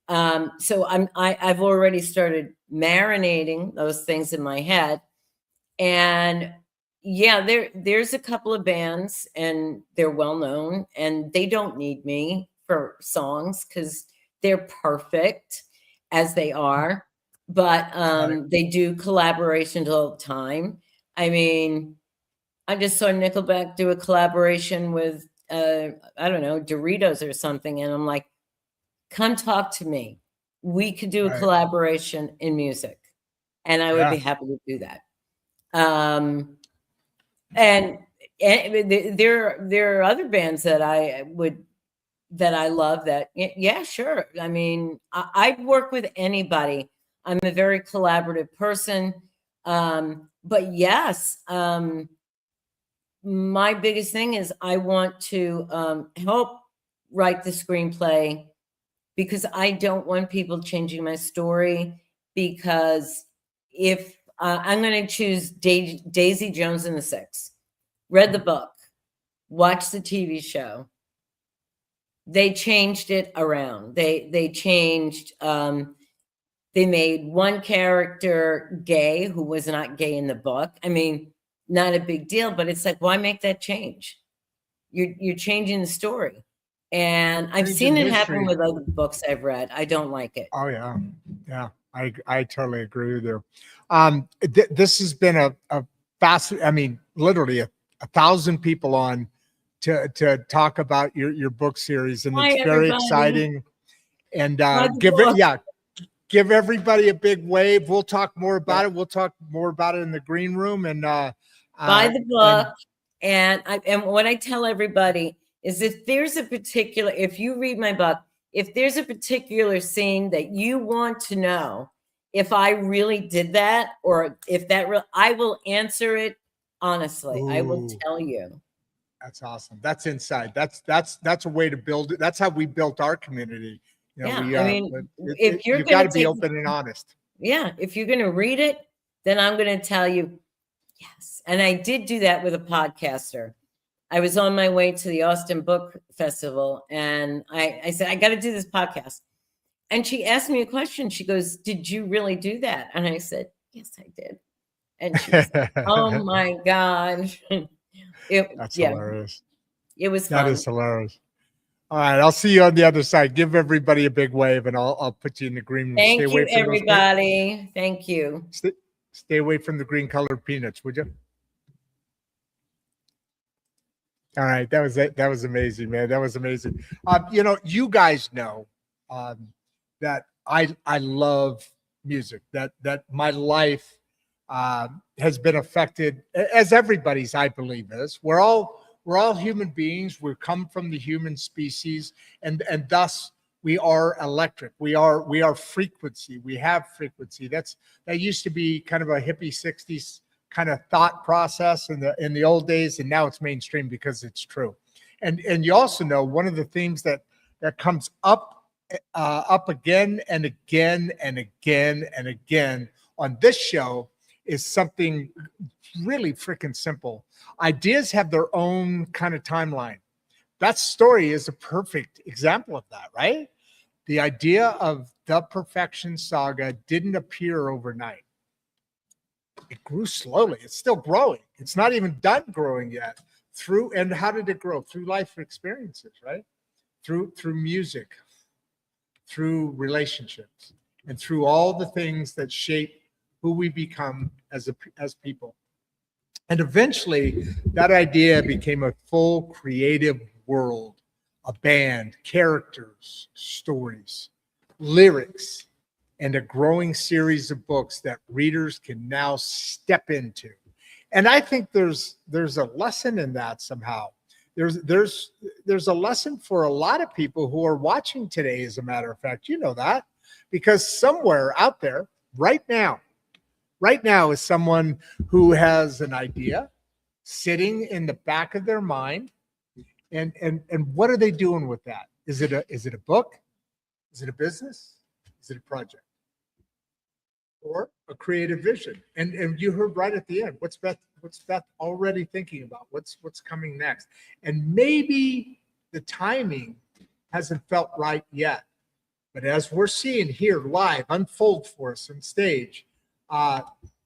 So I've already started marinating those things in my head. And yeah, there's a couple of bands and they're well known and they don't need me for songs because they're perfect as they are. But they do collaborations all the time. I mean, I just saw Nickelback do a collaboration with I don't know, Doritos or something, and I'm like, come talk to me. We could do a collaboration in music, and I would be happy to do that. And there are other bands that I love that, yeah, sure. I mean, I'd work with anybody. I'm a very collaborative person. But yes, my biggest thing is I want to help write the screenplay because I don't want people changing my story. Because if I'm going to choose Daisy Jones and the Six, read the book, watch the TV show. They changed it around. They changed. They made one character gay who was not gay in the book. I mean, not a big deal, but it's like, why make that change? You're changing the story. And I've seen it happen with other books I've read. I don't like it. Oh yeah. Yeah. I totally agree with you. This has been a fast, I mean, literally 1,000 people on to talk about your book series, and it's very exciting. And give everybody a big wave. We'll talk more about it. We'll talk more about it in the green room. And buy the book. And what I tell everybody is if you read my book, if there's a particular scene that you want to know if I really did that, or if I will answer it honestly. Ooh. I will tell you. That's awesome. That's inside. That's a way to build it. That's how we built our community. You know, I mean, if you got to be open and honest. Yeah. If you're going to read it, then I'm going to tell you, yes. And I did do that with a podcaster. I was on my way to the Austin Book Festival, and I said, I got to do this podcast. And she asked me a question. She goes, did you really do that? And I said, yes, I did. And she was like, oh my gosh. That's hilarious. It was fun. That is hilarious. All right, I'll see you on the other side. Give everybody a big wave, and I'll put you in the green room. Thank you, everybody. Thank you. Stay away from the green colored peanuts, would you? All right, that was amazing, man. That was amazing. You know, you guys know that I love music. That my life has been affected, as everybody's, I believe, is. We're all human beings. We come from the human species, and thus we are electric. We are frequency. We have frequency. That used to be kind of a hippie 60s kind of thought process in the old days, and now it's mainstream because it's true. And you also know one of the themes that comes up up again and again and again and again on this show is something really freaking simple. Ideas have their own kind of timeline. That story is a perfect example of that, right? The idea of the Perfection Saga didn't appear overnight. It grew slowly. It's still growing. It's not even done growing yet. And how did it grow? Through life experiences, right? Through music, through relationships, and through all the things that shape who we become as people. And eventually, that idea became a full creative world, a band, characters, stories, lyrics, and a growing series of books that readers can now step into. And I think there's a lesson in that somehow. There's a lesson for a lot of people who are watching today, as a matter of fact. You know that, because somewhere out there right now is someone who has an idea sitting in the back of their mind. And what are they doing with that? Is it a book? Is it a business? Is it a project? Or a creative vision? And you heard right at the end, what's Beth already thinking about? What's coming next? And maybe the timing hasn't felt right yet. But as we're seeing here live unfold for us on stage,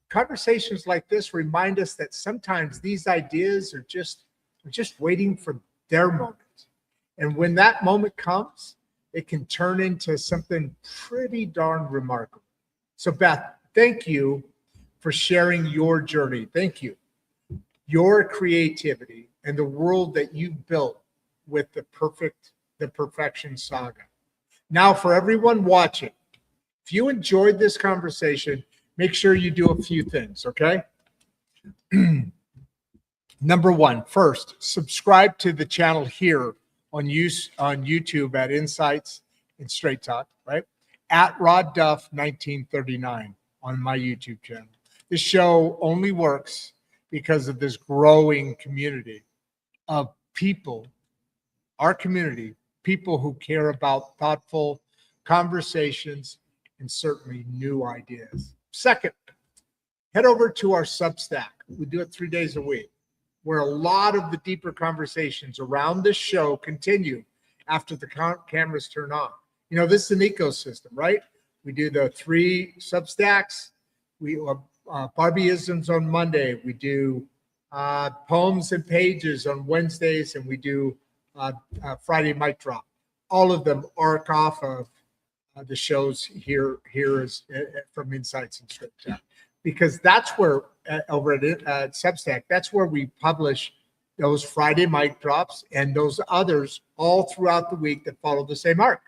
conversations like this remind us that sometimes these ideas are just waiting for their moment. And when that moment comes, it can turn into something pretty darn remarkable. So Beth, thank you for sharing your journey. Thank you. Your creativity and the world that you built with the Perfection Saga. Now, for everyone watching, if you enjoyed this conversation, make sure you do a few things, okay? Number one, first, subscribe to the channel here on YouTube at Insights and Straight Talk, right? At Rodd Duff 1939 on my YouTube channel. This show only works because of this growing community of people, our community, people who care about thoughtful conversations and certainly new ideas. Second, head over to our Substack. We do it 3 days a week, where a lot of the deeper conversations around this show continue after the cameras turn on. You know, this is an ecosystem, right? We do the 3 Substacks. We Barbieisms on Monday. We do poems and pages on Wednesdays, and we do Friday mic drop. All of them arc off of the shows here is from Insights and Straight Talk, because that's where over at Substack, that's where we publish those Friday mic drops and those others all throughout the week that follow the same arc,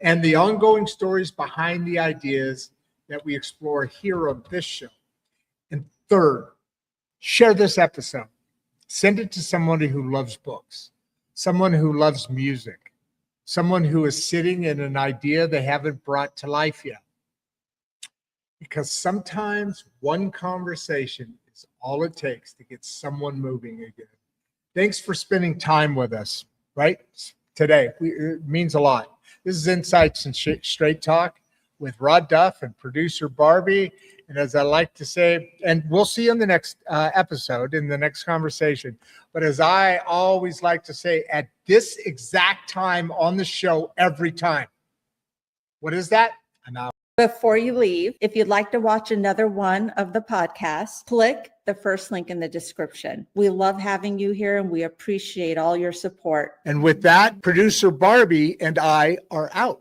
and the ongoing stories behind the ideas that we explore here on this show. And third, share this episode. Send it to somebody who loves books, someone who loves music, someone who is sitting in an idea they haven't brought to life yet. Because sometimes one conversation is all it takes to get someone moving again. Thanks for spending time with us, right? Today, it means a lot. This is Insights and Straight Talk with Rodd Duff and producer Barbie. And as I like to say, and we'll see you in the next episode, in the next conversation. But as I always like to say, at this exact time on the show every time. What is that? Before you leave, if you'd like to watch another one of the podcasts, click the first link in the description. We love having you here and we appreciate all your support. And with that, producer Barbie and I are out.